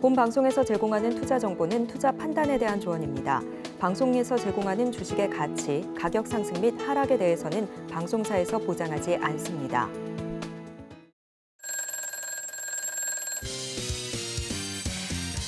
본 방송에서 제공하는 투자 정보는 투자 판단에 대한 조언입니다. 방송에서 제공하는 주식의 가치, 가격 상승 및 하락에 대해서는 방송사에서 보장하지 않습니다.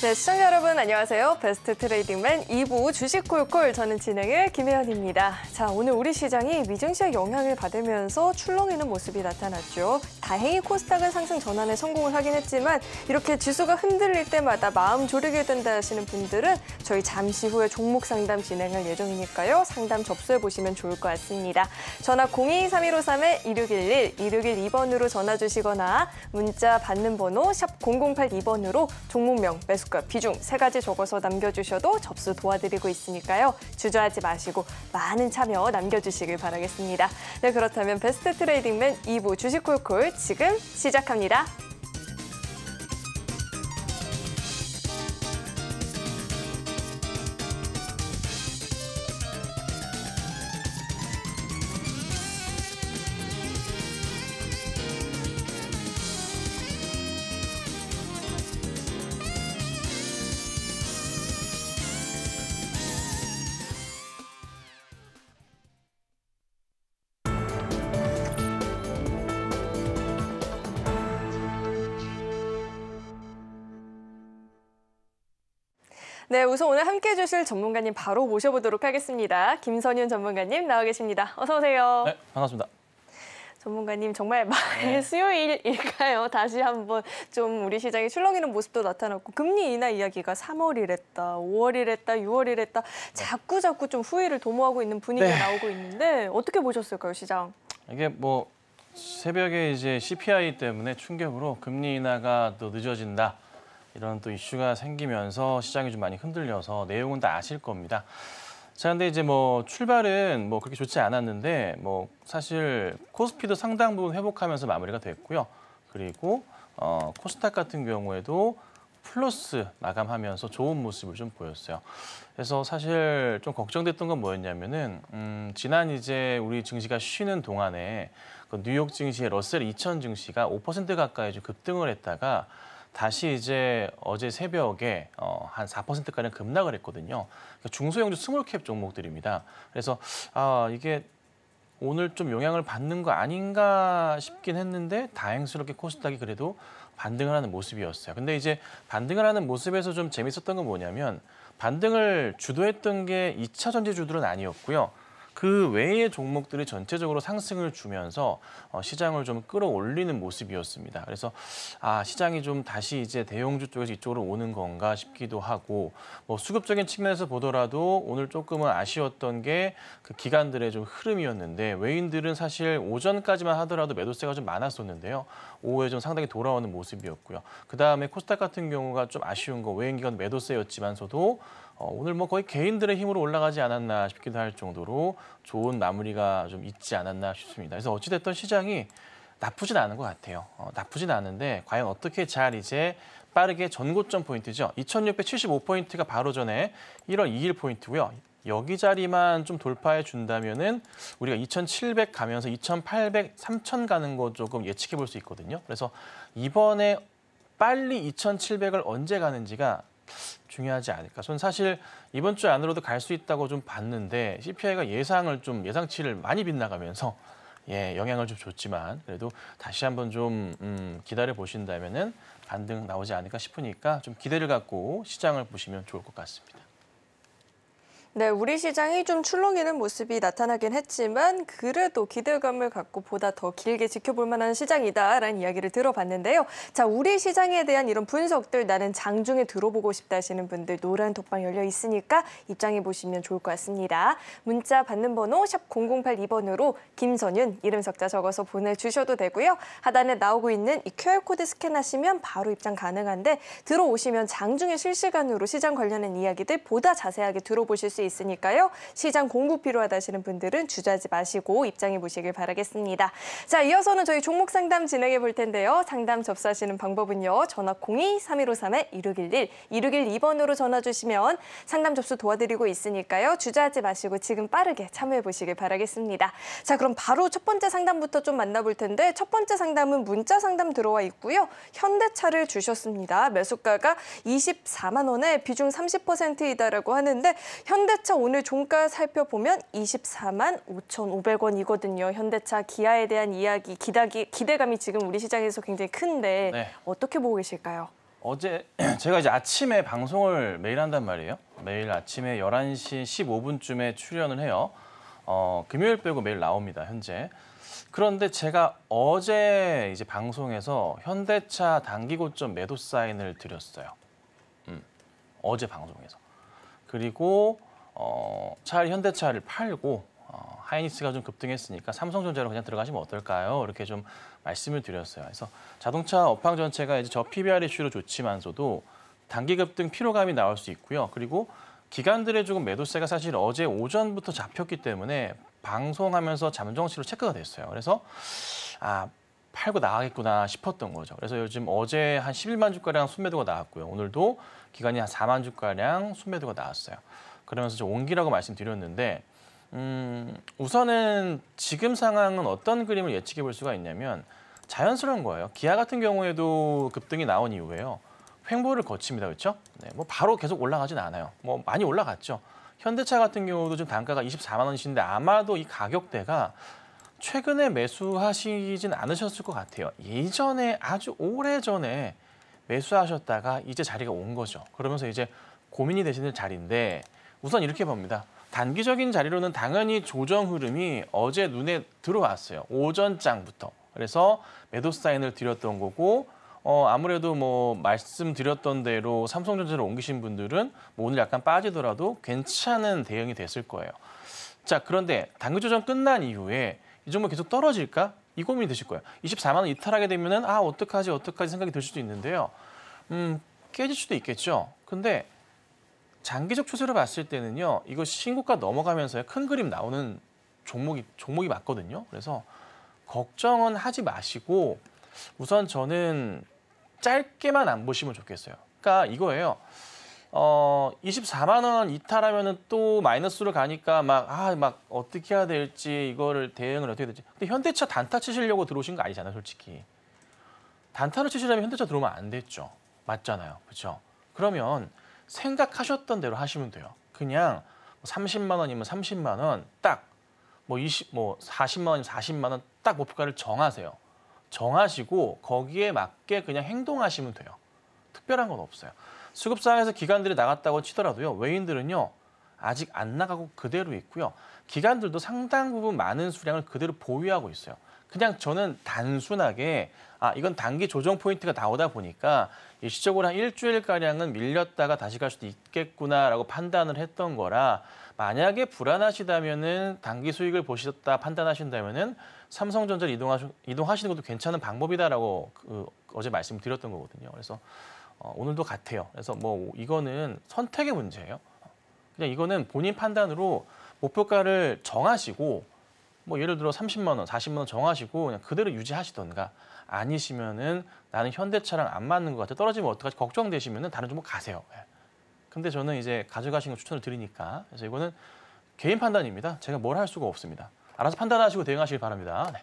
네, 시청자 여러분 안녕하세요. 베스트 트레이딩맨 2부 주식 콜콜, 저는 진행의 김혜연입니다. 자, 오늘 우리 시장이 미증시의 영향을 받으면서 출렁이는 모습이 나타났죠. 다행히 코스닥은 상승 전환에 성공을 하긴 했지만 이렇게 지수가 흔들릴 때마다 마음 졸이게 된다 하시는 분들은 저희 잠시 후에 종목 상담 진행할 예정이니까요. 상담 접수해 보시면 좋을 것 같습니다. 전화 02-3153-2611, 2612번으로 전화 주시거나 문자 받는 번호 샵 0082번으로 종목명, 매수가, 비중 세 가지 적어서 남겨주셔도 접수 도와드리고 있으니까요. 주저하지 마시고 많은 참여 남겨주시길 바라겠습니다. 네, 그렇다면 베스트 트레이딩맨 2부 주식 콜콜 지금 시작합니다. 네, 우선 오늘 함께해 주실 전문가님 바로 모셔보도록 하겠습니다. 김선윤 전문가님 나와 계십니다. 어서 오세요. 네, 반갑습니다. 전문가님 정말 수요일일까요? 다시 한번 좀 우리 시장이 출렁이는 모습도 나타났고 금리 인하 이야기가 3월이랬다, 5월이랬다, 6월이랬다 자꾸 좀 후회를 도모하고 있는 분위기가 나오고 있는데 어떻게 보셨을까요, 시장? 이게 뭐 새벽에 이제 CPI 때문에 충격으로 금리 인하가 또 늦어진다. 이런 또 이슈가 생기면서 시장이 좀 많이 흔들려서 내용은 다 아실 겁니다. 자, 근데 이제 뭐 출발은 뭐 그렇게 좋지 않았는데 뭐 사실 코스피도 상당 부분 회복하면서 마무리가 됐고요. 그리고 코스닥 같은 경우에도 플러스 마감하면서 좋은 모습을 좀 보였어요. 그래서 사실 좀 걱정됐던 건 뭐였냐면은 지난 이제 우리 증시가 쉬는 동안에 그 뉴욕 증시의 러셀 2000 증시가 5% 가까이 좀 급등을 했다가 다시 이제 어제 새벽에 한 4%가량 급락을 했거든요. 그러니까 중소형주 스몰캡 종목들입니다. 그래서 이게 오늘 좀 영향을 받는 거 아닌가 싶긴 했는데 다행스럽게 코스닥이 그래도 반등을 하는 모습이었어요. 근데 이제 반등을 하는 모습에서 좀 재밌었던 건 뭐냐면 반등을 주도했던 게 2차 전지주들은 아니었고요. 그 외의 종목들이 전체적으로 상승을 주면서 시장을 좀 끌어올리는 모습이었습니다. 그래서 시장이 좀 다시 이제 대형주 쪽에서 이쪽으로 오는 건가 싶기도 하고 뭐 수급적인 측면에서 보더라도 오늘 조금은 아쉬웠던 게 그 기관들의 좀 흐름이었는데 외인들은 사실 오전까지만 하더라도 매도세가 좀 많았었는데요. 오후에 좀 상당히 돌아오는 모습이었고요. 그다음에 코스닥 같은 경우가 좀 아쉬운 거 외인 기관 매도세였지만서도 오늘 뭐 거의 개인들의 힘으로 올라가지 않았나 싶기도 할 정도로 좋은 마무리가 좀 있지 않았나 싶습니다. 그래서 어찌됐든 시장이 나쁘진 않은 것 같아요. 나쁘진 않은데 과연 어떻게 잘 이제 빠르게 전고점 포인트죠. 2675포인트가 바로 전에 1월 2일 포인트고요. 여기 자리만 좀 돌파해 준다면은 우리가 2700 가면서 2800, 3000 가는 거 조금 예측해 볼 수 있거든요. 그래서 이번에 빨리 2700을 언제 가는지가 중요하지 않을까. 저는 사실 이번 주 안으로도 갈 수 있다고 좀 봤는데 CPI가 예상치를 많이 빗나가면서 영향을 좀 줬지만 그래도 다시 한번 좀 기다려 보신다면은 반등 나오지 않을까 싶으니까 좀 기대를 갖고 시장을 보시면 좋을 것 같습니다. 네, 우리 시장이 좀 출렁이는 모습이 나타나긴 했지만 그래도 기대감을 갖고 보다 더 길게 지켜볼 만한 시장이다라는 이야기를 들어봤는데요. 자, 우리 시장에 대한 이런 분석들 나는 장중에 들어보고 싶다 하시는 분들 노란 톡방 열려 있으니까 입장해 보시면 좋을 것 같습니다. 문자 받는 번호 샵 0082번으로 김선윤 이름 석자 적어서 보내주셔도 되고요. 하단에 나오고 있는 이 QR코드 스캔하시면 바로 입장 가능한데 들어오시면 장중에 실시간으로 시장 관련된 이야기들 보다 자세하게 들어보실 수 있으니까요. 시장 공부 필요하다 하시는 분들은 주저하지 마시고 입장해 보시길 바라겠습니다. 자, 이어서는 저희 종목 상담 진행해 볼 텐데요. 상담 접수하시는 방법은요. 전화 02-3153-2611, 2612번으로 전화 주시면 상담 접수 도와드리고 있으니까요. 주저하지 마시고 지금 빠르게 참여해 보시길 바라겠습니다. 자, 그럼 바로 첫 번째 상담부터 좀 만나볼 텐데 첫 번째 상담은 문자 상담 들어와 있고요. 현대차를 주셨습니다. 매수가가 24만 원에 비중 30%이다라고 하는데 현대차 오늘 종가 살펴보면 24만 5,500원이거든요. 현대차 기아에 대한 이야기, 기대감이 지금 우리 시장에서 굉장히 큰데 네. 어떻게 보고 계실까요? 어제 제가 이제 아침에 방송을 매일 한단 말이에요. 매일 아침에 11시 15분쯤에 출연을 해요. 금요일 빼고 매일 나옵니다, 현재. 그런데 제가 어제 이제 방송에서 현대차 단기 고점 매도 사인을 드렸어요. 어제 방송에서. 그리고 차라리 현대차를 팔고 하이닉스가 좀 급등했으니까 삼성전자로 그냥 들어가시면 어떨까요? 이렇게 좀 말씀을 드렸어요. 그래서 자동차 업황 전체가 이제 저 PBR 이슈로 좋지만서도 단기 급등 피로감이 나올 수 있고요. 그리고 기관들의 조금 매도세가 사실 어제 오전부터 잡혔기 때문에 방송하면서 잠정치로 체크가 됐어요. 그래서 팔고 나가겠구나 싶었던 거죠. 그래서 요즘 어제 한 11만 주가량 순매도가 나왔고요. 오늘도 기관이 한 4만 주가량 순매도가 나왔어요. 그러면서 좀 온기라고 말씀드렸는데 우선은 지금 상황은 어떤 그림을 예측해 볼 수가 있냐면 자연스러운 거예요. 기아 같은 경우에도 급등이 나온 이후에요. 횡보를 거칩니다. 그렇죠? 네, 뭐 바로 계속 올라가진 않아요. 뭐 많이 올라갔죠. 현대차 같은 경우도 지금 단가가 24만 원이신데 아마도 이 가격대가 최근에 매수하시진 않으셨을 것 같아요. 예전에 아주 오래전에 매수하셨다가 이제 자리가 온 거죠. 그러면서 이제 고민이 되시는 자리인데 우선 이렇게 봅니다. 단기적인 자리로는 당연히 조정 흐름이 어제 눈에 들어왔어요. 오전장부터. 그래서 매도 사인을 드렸던 거고 아무래도 뭐 말씀드렸던 대로 삼성전자로 옮기신 분들은 뭐 오늘 약간 빠지더라도 괜찮은 대응이 됐을 거예요. 자, 그런데 단기 조정 끝난 이후에 이 종목 계속 떨어질까? 이 고민이 드실 거예요. 24만 원 이탈하게 되면은 어떡하지 생각이 들 수도 있는데요. 깨질 수도 있겠죠. 근데 장기적 추세로 봤을 때는요. 이거 신고가 넘어가면서 큰 그림 나오는 종목이 맞거든요. 그래서 걱정은 하지 마시고 우선 저는 짧게만 안 보시면 좋겠어요. 그러니까 이거예요. 24만 원 이탈하면은 또 마이너스로 가니까 막 어떻게 해야 될지 이거를 대응을 어떻게 될지. 근데 현대차 단타 치시려고 들어오신 거 아니잖아요, 솔직히. 단타를 치시려면 현대차 들어오면 안 됐죠. 맞잖아요. 그렇죠? 그러면 생각하셨던 대로 하시면 돼요. 그냥 30만 원이면 30만 원 딱 뭐 40만 원이면 40만 원 딱 목표가를 정하세요. 정하시고 거기에 맞게 그냥 행동하시면 돼요. 특별한 건 없어요. 수급상에서 기관들이 나갔다고 치더라도요. 외인들은요. 아직 안 나가고 그대로 있고요. 기관들도 상당 부분 많은 수량을 그대로 보유하고 있어요. 그냥 저는 단순하게 이건 단기 조정 포인트가 나오다 보니까 일시적으로 한 일주일가량은 밀렸다가 다시 갈 수도 있겠구나라고 판단을 했던 거라 만약에 불안하시다면은 단기 수익을 보셨다 판단하신다면은 삼성전자를 이동하시는 것도 괜찮은 방법이다라고 어제 말씀드렸던 거거든요. 그래서 오늘도 같아요. 그래서 뭐 이거는 선택의 문제예요. 그냥 이거는 본인 판단으로 목표가를 정하시고 뭐 예를 들어 30만 원, 40만 원 정하시고 그냥 그대로 유지하시던가 아니시면은 나는 현대차랑 안 맞는 것 같아 떨어지면 어떡하지 걱정되시면은 다른 종목 가세요. 근데 저는 이제 가져가시는 거 추천을 드리니까 그래서 이거는 개인 판단입니다. 제가 뭘 할 수가 없습니다. 알아서 판단하시고 대응하시길 바랍니다. 네.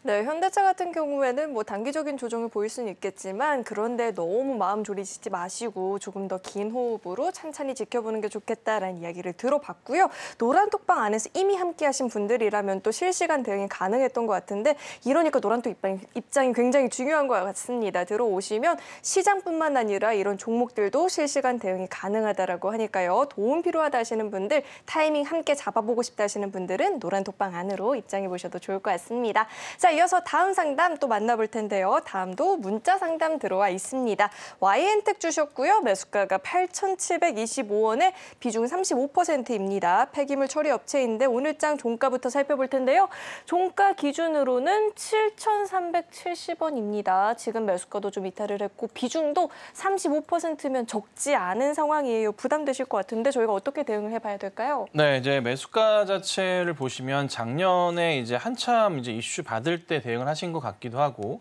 네, 현대차 같은 경우에는 뭐 단기적인 조정을 보일 수는 있겠지만 그런데 너무 마음 졸이시지 마시고 조금 더 긴 호흡으로 찬찬히 지켜보는 게 좋겠다라는 이야기를 들어봤고요. 노란톡방 안에서 이미 함께하신 분들이라면 또 실시간 대응이 가능했던 것 같은데 이러니까 노란톡 입장이 굉장히 중요한 것 같습니다. 들어오시면 시장뿐만 아니라 이런 종목들도 실시간 대응이 가능하다라고 하니까요. 도움 필요하다 하시는 분들, 타이밍 함께 잡아보고 싶다 하시는 분들은 노란톡방 안으로 입장해 보셔도 좋을 것 같습니다. 자, 이어서 다음 상담 또 만나볼 텐데요. 다음도 문자 상담 들어와 있습니다. YN텍 주셨고요. 매수가가 8,725원에 비중 35%입니다. 폐기물 처리 업체인데 오늘장 종가부터 살펴볼 텐데요. 종가 기준으로는 7,370원입니다. 지금 매수가도 좀 이탈을 했고 비중도 35%면 적지 않은 상황이에요. 부담되실 것 같은데 저희가 어떻게 대응을 해봐야 될까요? 네, 이제 매수가 자체를 보시면 작년에 이제 한참 이제 이슈 받을 때 대응을 하신 것 같기도 하고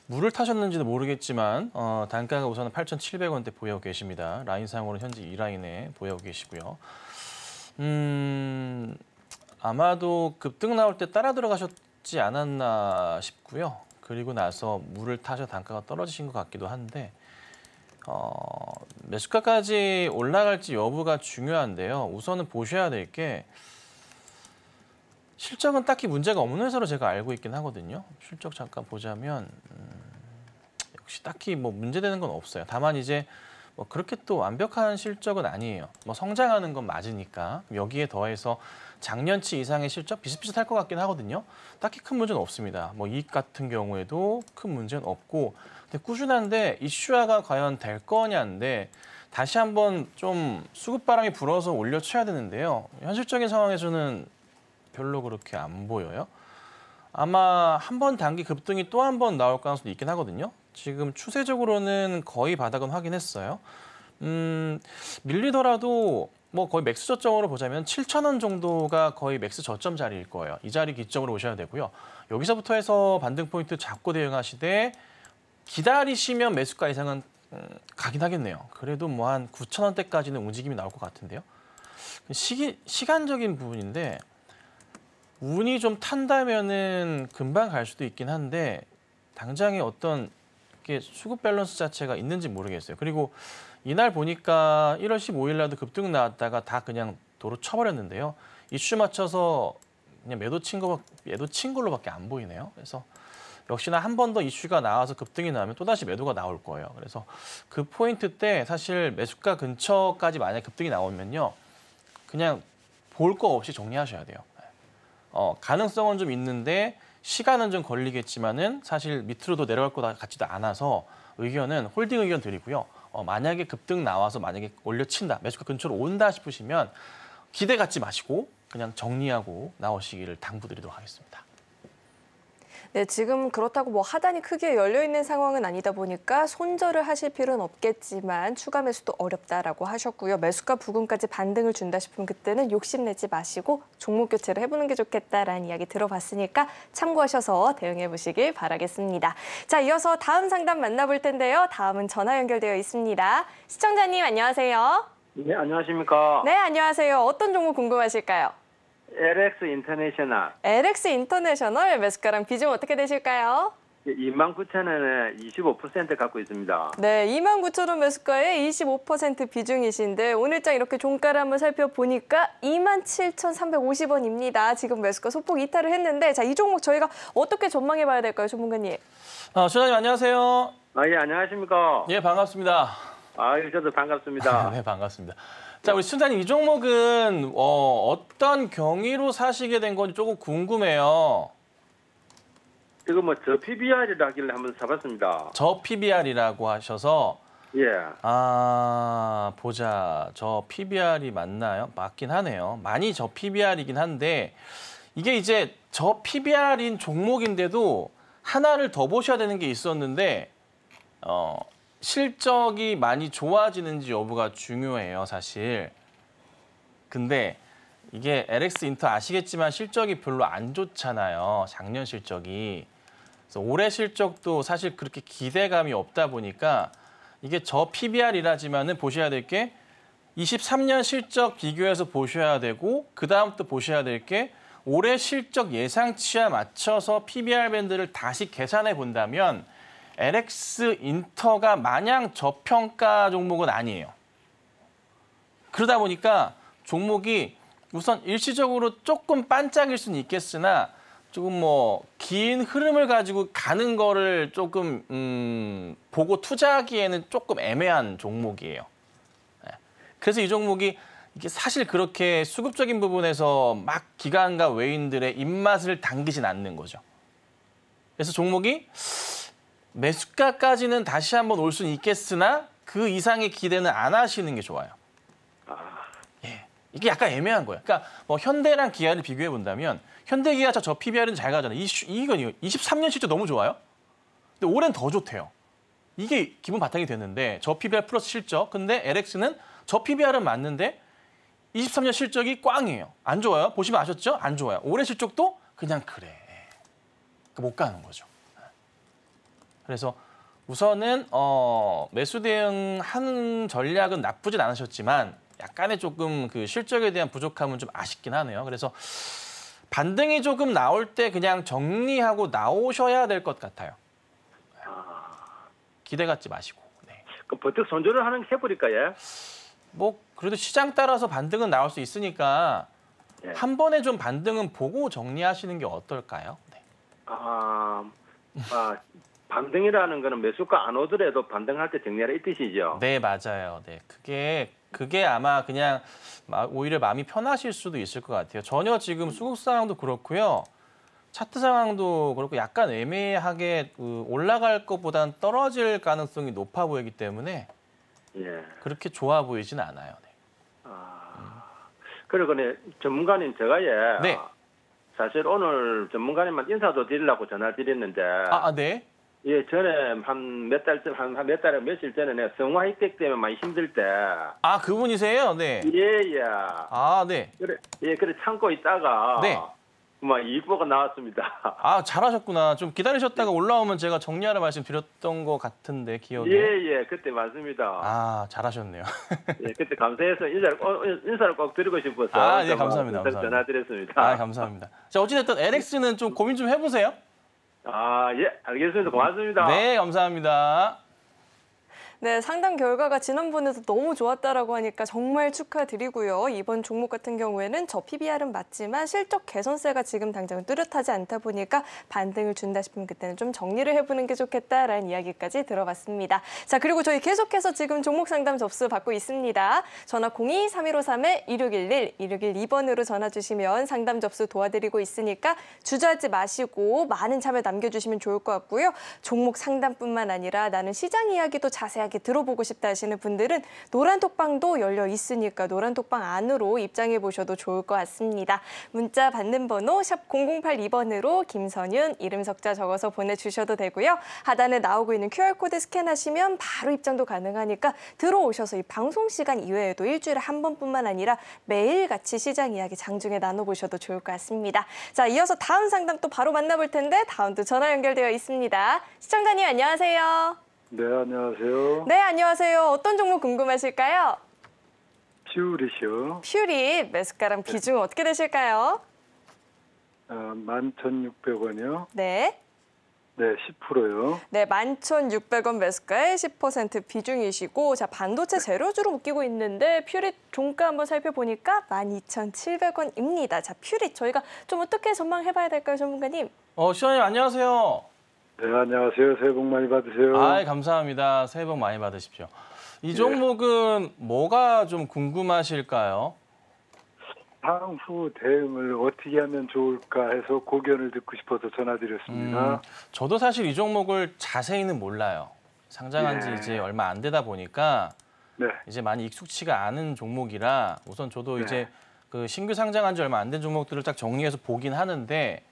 물을 타셨는지도 모르겠지만 단가가 우선은 8,700원대 보이고 계십니다. 라인상으로는 현재 이 라인에 보이고 계시고요. 아마도 급등 나올 때 따라 들어가셨지 않았나 싶고요. 그리고 나서 물을 타셔 단가가 떨어지신 것 같기도 한데 매수가까지 올라갈지 여부가 중요한데요. 우선은 보셔야 될 게 실적은 딱히 문제가 없는 회사로 제가 알고 있긴 하거든요. 실적 잠깐 보자면 역시 딱히 뭐 문제되는 건 없어요. 다만 이제 뭐 그렇게 또 완벽한 실적은 아니에요. 뭐 성장하는 건 맞으니까 여기에 더해서 작년치 이상의 실적 비슷비슷할 것 같긴 하거든요. 딱히 큰 문제는 없습니다. 뭐 이익 같은 경우에도 큰 문제는 없고 근데 꾸준한데 이슈화가 과연 될 거냐인데 다시 한번 좀 수급바람이 불어서 올려쳐야 되는데요. 현실적인 상황에서는 별로 그렇게 안 보여요. 아마 한 번 단기 급등이 또 한 번 나올 가능성도 있긴 하거든요. 지금 추세적으로는 거의 바닥은 확인했어요. 밀리더라도 뭐 거의 맥스 저점으로 보자면 7,000원 정도가 거의 맥스 저점 자리일 거예요. 이 자리 기점으로 보셔야 되고요. 여기서부터 해서 반등 포인트 잡고 대응하시되 기다리시면 매수가 이상은 가긴 하겠네요. 그래도 뭐 한 9,000원대까지는 움직임이 나올 것 같은데요. 시간적인 부분인데 운이 좀 탄다면은 금방 갈 수도 있긴 한데 당장에 어떤 게 수급 밸런스 자체가 있는지 모르겠어요. 그리고 이날 보니까 1월 15일 날도 급등 나왔다가 다 그냥 도로 쳐버렸는데요. 이슈 맞춰서 그냥 매도 친 걸로밖에 안 보이네요. 그래서 역시나 한 번 더 이슈가 나와서 급등이 나면 또다시 매도가 나올 거예요. 그래서 그 포인트 때 사실 매수가 근처까지 만약 급등이 나오면요. 그냥 볼 거 없이 정리하셔야 돼요. 가능성은 좀 있는데 시간은 좀 걸리겠지만은 사실 밑으로도 내려갈 것 같지도 않아서 의견은 홀딩 의견 드리고요. 만약에 급등 나와서 만약에 올려친다, 매수가 근처로 온다 싶으시면 기대 갖지 마시고 그냥 정리하고 나오시기를 당부드리도록 하겠습니다. 네, 지금 그렇다고 뭐 하단이 크게 열려 있는 상황은 아니다 보니까 손절을 하실 필요는 없겠지만 추가 매수도 어렵다라고 하셨고요. 매수가 부근까지 반등을 준다 싶으면 그때는 욕심내지 마시고 종목 교체를 해보는 게 좋겠다라는 이야기 들어봤으니까 참고하셔서 대응해 보시길 바라겠습니다. 자, 이어서 다음 상담 만나볼 텐데요. 다음은 전화 연결되어 있습니다. 시청자님 안녕하세요. 네, 안녕하십니까. 네, 안녕하세요. 어떤 종목 궁금하실까요? LX 인터내셔널 LX 인터내셔널 매수가랑 비중 어떻게 되실까요? 29,000원에 25% 갖고 있습니다. 네, 29,000원 매수가에 25% 비중이신데 오늘장 이렇게 종가를 한번 살펴보니까 27,350원입니다. 지금 매수가 소폭 이탈을 했는데 자, 이 종목 저희가 어떻게 전망해 봐야 될까요, 전문가님? 소장님 안녕하세요. 예, 안녕하십니까. 예, 반갑습니다. 저도 반갑습니다. 네, 반갑습니다. 자, 우리 순자님 이 종목은 어떤 경위로 사시게 된 건지 조금 궁금해요. 이거 뭐 저 PBR이라 하길래 한번 사봤습니다. 저 PBR이라고 하셔서 예. 보자. 저 PBR이 맞나요? 맞긴 하네요. 많이 저 PBR이긴 한데 이게 이제 저 PBR인 종목인데도 하나를 더 보셔야 되는 게 있었는데 실적이 많이 좋아지는지 여부가 중요해요, 사실. 근데 이게 LX 인터 아시겠지만 실적이 별로 안 좋잖아요, 작년 실적이. 그래서 올해 실적도 사실 그렇게 기대감이 없다 보니까 이게 저 PBR이라지만은 보셔야 될 게 23년 실적 비교해서 보셔야 되고 그다음 또 보셔야 될 게 올해 실적 예상치와 맞춰서 PBR 밴드를 다시 계산해 본다면 LX 인터가 마냥 저평가 종목은 아니에요. 그러다 보니까 종목이 우선 일시적으로 조금 반짝일 수는 있겠으나 조금 뭐 긴 흐름을 가지고 가는 거를 조금 보고 투자하기에는 조금 애매한 종목이에요. 그래서 이 종목이 이게 사실 그렇게 수급적인 부분에서 막 기관과 외인들의 입맛을 당기진 않는 거죠. 그래서 종목이 매수가까지는 다시 한번 올 수는 있겠으나 그 이상의 기대는 안 하시는 게 좋아요. 예, 이게 약간 애매한 거예요. 그러니까 뭐 현대랑 기아를 비교해 본다면 현대기아 저 PBR은 잘 가잖아요. 이건 23년 실적 너무 좋아요. 근데 올해는 더 좋대요. 이게 기본 바탕이 됐는데 저 PBR 플러스 실적. 근데 LX는 저 PBR은 맞는데 23년 실적이 꽝이에요. 안 좋아요. 보시면 아셨죠? 안 좋아요. 올해 실적도 그냥 그래. 못 가는 거죠. 그래서 우선은 매수 대응하는 전략은 나쁘진 않으셨지만 약간의 조금 그 실적에 대한 부족함은 좀 아쉽긴 하네요. 그래서 반등이 조금 나올 때 그냥 정리하고 나오셔야 될 것 같아요. 기대 갖지 마시고. 네. 그 버뜩 손절을 하는 게 해버릴까요? 뭐 그래도 시장 따라서 반등은 나올 수 있으니까 예. 한 번에 좀 반등은 보고 정리하시는 게 어떨까요? 네. 반등이라는 거는 매수가 안 오더라도 반등할 때 정리하라 이 뜻이죠. 네, 맞아요. 네, 그게 아마 그냥 오히려 마음이 편하실 수도 있을 것 같아요. 전혀 지금 수급 상황도 그렇고요. 차트 상황도 그렇고 약간 애매하게 올라갈 것보다는 떨어질 가능성이 높아 보이기 때문에 예. 그렇게 좋아 보이진 않아요. 네. 그리고 네, 전문가님 제가 네. 사실 오늘 전문가님만 인사도 드리려고 전화 드렸는데 네. 예, 전에 한 몇 달 전, 한 몇 달에 며칠 전에 내가 성화 혜택 때문에 많이 힘들 때 그분이세요? 네. 예. 네. 그래 참고 있다가 네. 막 이익보가 나왔습니다. 잘하셨구나. 좀 기다리셨다가 올라오면 제가 정리하라 말씀드렸던 것 같은데 기억에. 예, 그때 맞습니다. 잘하셨네요. 예, 그때 감사해서 인사를 꼭 드리고 싶어서 네, 감사합니다. 전화드렸습니다. 감사합니다. 자, 어찌됐든 LX는 좀 고민 좀 해보세요. 예, 알겠습니다. 고맙습니다. 네, 감사합니다. 네, 상담 결과가 지난번에도 너무 좋았다라고 하니까 정말 축하드리고요. 이번 종목 같은 경우에는 저 PBR은 맞지만 실적 개선세가 지금 당장 뚜렷하지 않다 보니까 반등을 준다 싶으면 그때는 좀 정리를 해보는 게 좋겠다라는 이야기까지 들어봤습니다. 자, 그리고 저희 계속해서 지금 종목 상담 접수 받고 있습니다. 전화 02-3153-2611, 2612번으로 전화 주시면 상담 접수 도와드리고 있으니까 주저하지 마시고 많은 참여 남겨주시면 좋을 것 같고요. 종목 상담뿐만 아니라 나는 시장 이야기도 자세하게 들어보고 싶다 하시는 분들은 노란톡방도 열려 있으니까 노란톡방 안으로 입장해 보셔도 좋을 것 같습니다. 문자 받는 번호 샵 0082번으로 김선윤 이름 석자 적어서 보내주셔도 되고요. 하단에 나오고 있는 QR코드 스캔하시면 바로 입장도 가능하니까 들어오셔서 이 방송 시간 이외에도 일주일에 한 번뿐만 아니라 매일 같이 시장 이야기 장중에 나눠보셔도 좋을 것 같습니다. 자, 이어서 다음 상담 또 바로 만나볼 텐데 다음도 전화 연결되어 있습니다. 시청자님 안녕하세요. 네, 안녕하세요. 네, 안녕하세요. 어떤 종목 궁금하실까요? 퓨릿이요. 퓨릿 매수가랑 비중은 어떻게 되실까요? 11,600원이요. 네. 네, 10%요. 네, 11,600원 매수가에 10% 비중이시고 자, 반도체 재료주로 묶이고 있는데 퓨릿 종가 한번 살펴보니까 12,700원입니다. 자, 퓨릿 저희가 좀 어떻게 전망해봐야 될까요, 전문가님? 시원님 안녕하세요. 네, 안녕하세요. 새해 복 많이 받으세요. 감사합니다. 새해 복 많이 받으십시오. 이 종목은 뭐가 좀 궁금하실까요? 향후 대응을 어떻게 하면 좋을까 해서 고견을 듣고 싶어서 전화드렸습니다. 저도 사실 이 종목을 자세히는 몰라요. 상장한 지 이제 얼마 안 되다 보니까 네. 이제 많이 익숙치가 않은 종목이라 우선 저도 네. 이제 그 신규 상장한 지 얼마 안 된 종목들을 딱 정리해서 보긴 하는데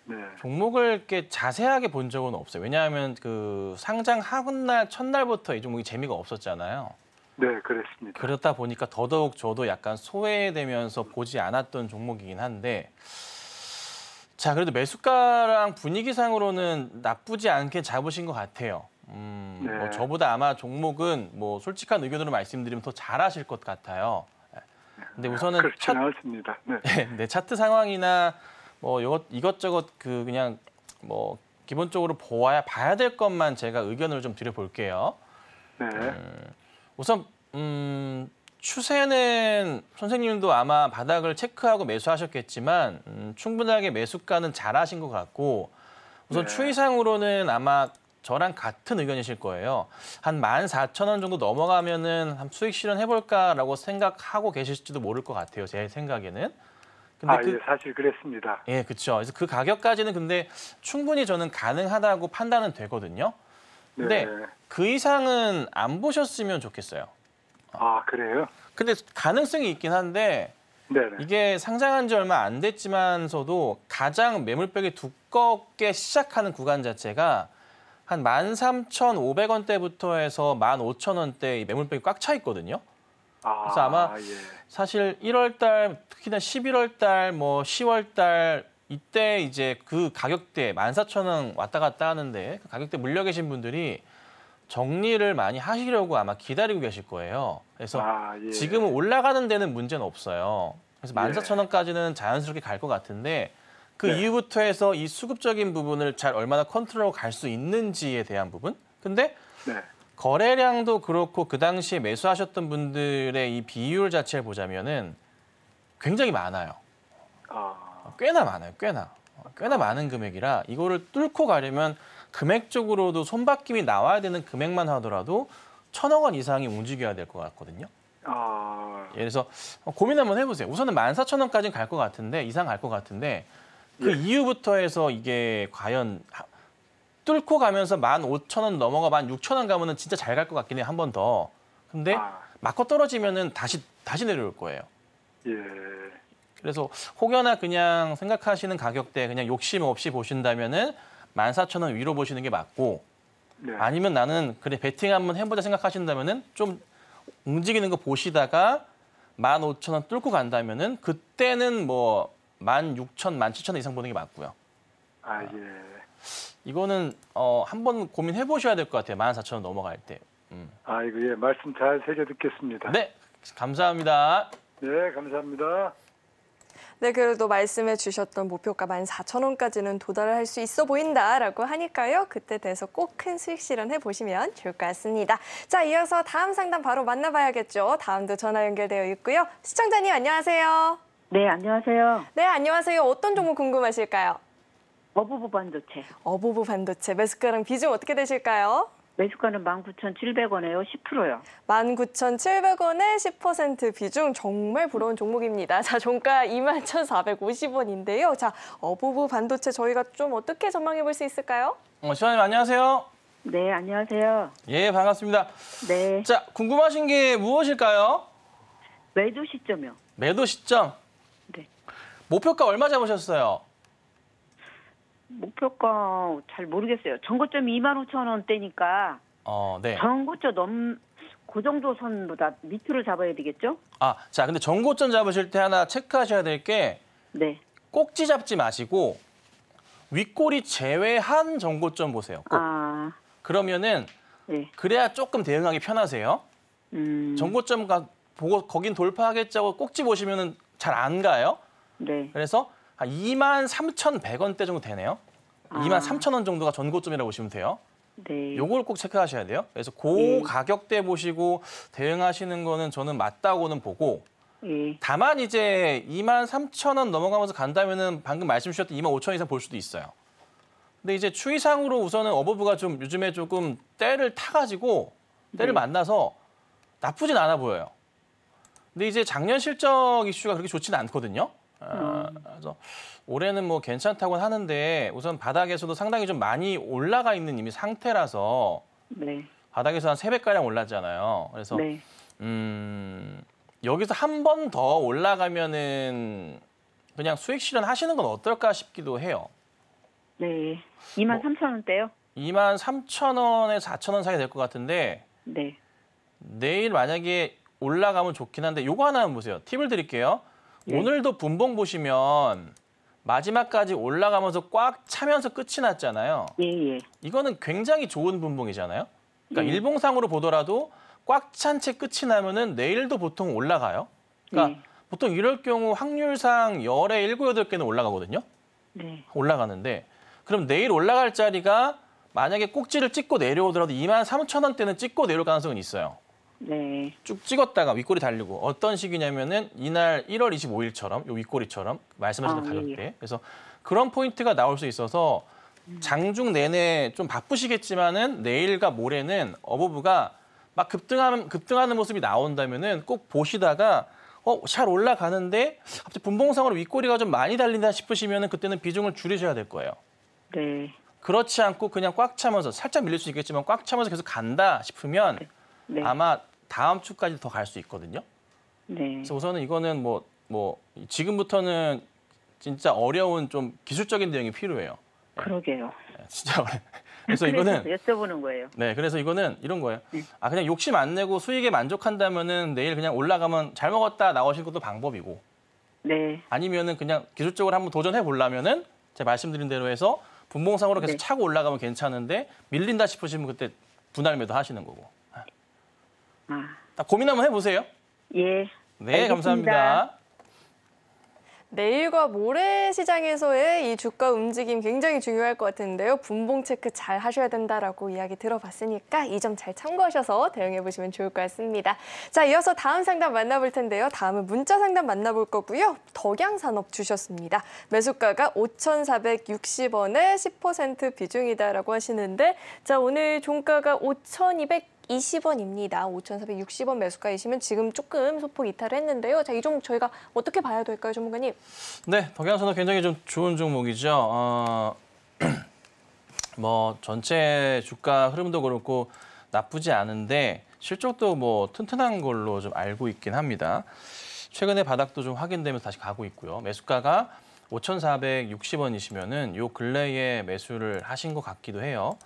네. 종목을 이렇게 자세하게 본 적은 없어요. 왜냐하면 그 상장하고 첫날부터 이 종목이 재미가 없었잖아요. 네, 그랬습니다. 그렇다 보니까 더더욱 저도 약간 소외되면서 보지 않았던 종목이긴 한데 자, 그래도 매수가랑 분위기상으로는 나쁘지 않게 잡으신 것 같아요. 뭐 저보다 아마 종목은 뭐 솔직한 의견으로 말씀드리면 더 잘하실 것 같아요. 근데 우선은 그렇지는 않습니다. 네. 네, 차트 상황이나 뭐 이것저것 그냥 뭐 기본적으로 봐야 될 것만 제가 의견을 좀 드려볼게요. 네. 우선 추세는 선생님도 아마 바닥을 체크하고 매수하셨겠지만 충분하게 매수가는 잘하신 것 같고 우선 추이상으로는 아마 저랑 같은 의견이실 거예요. 한 14,000원 정도 넘어가면은 한 수익 실현해볼까라고 생각하고 계실지도 모를 것 같아요. 제 생각에는. 근데 예, 사실 그랬습니다. 예, 그렇죠. 그래서 그 가격까지는 근데 충분히 저는 가능하다고 판단은 되거든요. 근데 네. 그 이상은 안 보셨으면 좋겠어요. 그래요? 근데 가능성이 있긴 한데 네네. 이게 상장한 지 얼마 안 됐지만서도 가장 매물벽이 두껍게 시작하는 구간 자체가 한 13,500원대부터 해서 15,000원대 매물벽이 꽉 차 있거든요. 그래서 아마 예. 사실 1월 달, 특히나 11월 달, 뭐 10월 달 이때 이제 그 가격대 14,000원 왔다 갔다 하는데 그 가격대 물려 계신 분들이 정리를 많이 하시려고 아마 기다리고 계실 거예요. 그래서 예. 지금은 올라가는 데는 문제는 없어요. 그래서 예. 14,000원까지는 자연스럽게 갈 것 같은데 그 네. 이후부터 해서 이 수급적인 부분을 잘 얼마나 컨트롤하고 갈 수 있는지에 대한 부분. 근데 네. 거래량도 그렇고 그 당시에 매수하셨던 분들의 이 비율 자체를 보자면은 굉장히 많아요. 꽤나 많아요. 꽤나 많은 금액이라 이거를 뚫고 가려면 금액적으로도 손바뀜이 나와야 되는 금액만 하더라도 1,000억 원 이상이 움직여야 될 것 같거든요. 예를 들어서 고민 한번 해보세요. 우선은 14,000원까지는 갈 것 같은데 이상 갈 것 같은데 그 이후부터 해서 이게 과연 뚫고 가면서 15,000원 넘어가 16,000원 가면은 진짜 잘 갈 것 같긴 해요. 한 번 더. 근데 맞고 떨어지면은 다시 내려올 거예요. 예. 그래서 혹여나 그냥 생각하시는 가격대 그냥 욕심 없이 보신다면은 14,000원 위로 보시는 게 맞고 네. 아니면 나는 그래 베팅 한번 해보자 생각하신다면은 좀 움직이는 거 보시다가 15,000원 뚫고 간다면은 그때는 뭐 16,000, 17,000원 이상 보는 게 맞고요. 예. 이거는 한번 고민해 보셔야 될 것 같아요. 14,000원 넘어갈 때. 예. 말씀 잘 새겨 듣겠습니다. 네, 감사합니다. 네, 감사합니다. 네, 그래도 말씀해 주셨던 목표가 14,000원까지는 도달을 할 수 있어 보인다라고 하니까요. 그때 돼서 꼭 큰 수익 실현해 보시면 좋을 것 같습니다. 자, 이어서 다음 상담 바로 만나봐야겠죠. 다음도 전화 연결되어 있고요. 시청자님 안녕하세요. 네, 안녕하세요. 네, 안녕하세요. 어떤 종목 궁금하실까요? 어부부 반도체. 어부부 반도체 매수가랑 비중 어떻게 되실까요? 매수가는 19,700원에요. 10%요. 19,700원에 10% 비중 정말 부러운 종목입니다. 자, 종가 21,450원인데요. 자, 어부부 반도체 저희가 좀 어떻게 전망해 볼 수 있을까요? 시원님 안녕하세요. 네, 안녕하세요. 예, 반갑습니다. 네, 자, 궁금하신 게 무엇일까요? 매도 시점이요. 매도 시점. 네. 목표가 얼마 잡으셨어요? 목표가 잘 모르겠어요. 전고점이 25,000원대니까 네. 전고점 그 정도 선보다 밑으로 잡아야 되겠죠? 자, 근데 전고점 잡으실 때 하나 체크하셔야 될 게 네. 꼭지 잡지 마시고 윗꼬리 제외한 전고점 보세요. 꼭. 그러면은 네. 그래야 조금 대응하기 편하세요. 전고점 보고 거긴 돌파하겠자고 꼭지 보시면은 잘 안 가요. 네. 그래서 한 23,100원대 정도 되네요. 23,000원 정도가 전고점이라고 보시면 돼요. 네. 요걸 꼭 체크하셔야 돼요. 그래서 그 가격대 보시고 대응하시는 거는 저는 맞다고는 보고 예. 다만 이제 23,000원 넘어가면서 간다면은 방금 말씀 주셨던 25,000원 이상 볼 수도 있어요. 근데 이제 추이상으로 우선은 어버브가 좀 요즘에 조금 때를 타가지고 때를 만나서 나쁘진 않아 보여요. 근데 이제 작년 실적 이슈가 그렇게 좋지는 않거든요. 그래서 올해는 뭐 괜찮다고는 하는데 우선 바닥에서도 상당히 좀 많이 올라가 있는 이미 상태라서 네. 바닥에서 한 3배가량 올랐잖아요. 그래서 네. 여기서 한 번 더 올라가면은 그냥 수익 실현하시는 건 어떨까 싶기도 해요. 네. 23,000원대요? 23,000원에 4,000원 사이 될 것 같은데 네. 내일 만약에 올라가면 좋긴 한데 요거 하나 보세요. 팁을 드릴게요. 네. 오늘도 분봉 보시면 마지막까지 올라가면서 꽉 차면서 끝이 났잖아요. 예, 예. 이거는 굉장히 좋은 분봉이잖아요. 그러니까 네. 일봉상으로 보더라도 꽉 찬 채 끝이 나면은 내일도 보통 올라가요. 그러니까 네. 보통 이럴 경우 확률상 열에 7, 8개는 올라가거든요. 네. 올라가는데 그럼 내일 올라갈 자리가 만약에 꼭지를 찍고 내려오더라도 23,000원대는 찍고 내려올 가능성은 있어요. 네. 쭉 찍었다가 윗꼬리 달리고 어떤 식이냐면은 이날 1월 25일처럼 요 윗꼬리처럼 말씀하신 가격대. 예. 그래서 그런 포인트가 나올 수 있어서 장중 내내 좀 바쁘시겠지만은 내일과 모레는 어버브가 막 급등하는 모습이 나온다면은 꼭 보시다가 잘 올라가는데 갑자기 분봉상으로 윗꼬리가 좀 많이 달린다 싶으시면 그때는 비중을 줄이셔야 될 거예요. 네. 그렇지 않고 그냥 꽉 차면서 살짝 밀릴 수 있겠지만 꽉 차면서 계속 간다 싶으면 네. 아마 다음 주까지 더 갈 수 있거든요. 네. 그래서 우선은 이거는 뭐 지금부터는 진짜 어려운 좀 기술적인 대응이 필요해요. 그러게요. 진짜 어려워요. 그래서 이거는 여쭤보는 거예요. 네, 그래서 이거는 이런 거예요. 네. 그냥 욕심 안 내고 수익에 만족한다면은 내일 그냥 올라가면 잘 먹었다 나오실 것도 방법이고 네. 아니면은 그냥 기술적으로 한번 도전해 보려면은 제가 말씀드린 대로 해서 분봉상으로 계속 네. 차고 올라가면 괜찮은데 밀린다 싶으시면 그때 분할 매도 하시는 거고. 아, 딱 고민 한번 해보세요. 예. 네, 알겠습니다. 감사합니다. 내일과 모레 시장에서의 이 주가 움직임 굉장히 중요할 것 같은데요. 분봉 체크 잘 하셔야 된다라고 이야기 들어봤으니까 이 점 잘 참고하셔서 대응해 보시면 좋을 것 같습니다. 자, 이어서 다음 상담 만나볼 텐데요. 다음은 문자 상담 만나볼 거고요. 덕양산업 주셨습니다. 매수가가 5,460원에 10% 비중이다라고 하시는데 자, 오늘 종가가 5,220원입니다. 5,460원 매수가이시면 지금 조금 소폭 이탈을 했는데요. 자, 이 종목 저희가 어떻게 봐야 될까요, 전문가님? 네, 덕양산업 굉장히 좀 좋은 종목이죠. 뭐 전체 주가 흐름도 그렇고 나쁘지 않은데 실적도 뭐 튼튼한 걸로 좀 알고 있긴 합니다. 최근에 바닥도 좀 확인되면서 다시 가고 있고요. 매수가가 5,460원이시면은 요 근래에 매수를 하신 것 같기도 해요.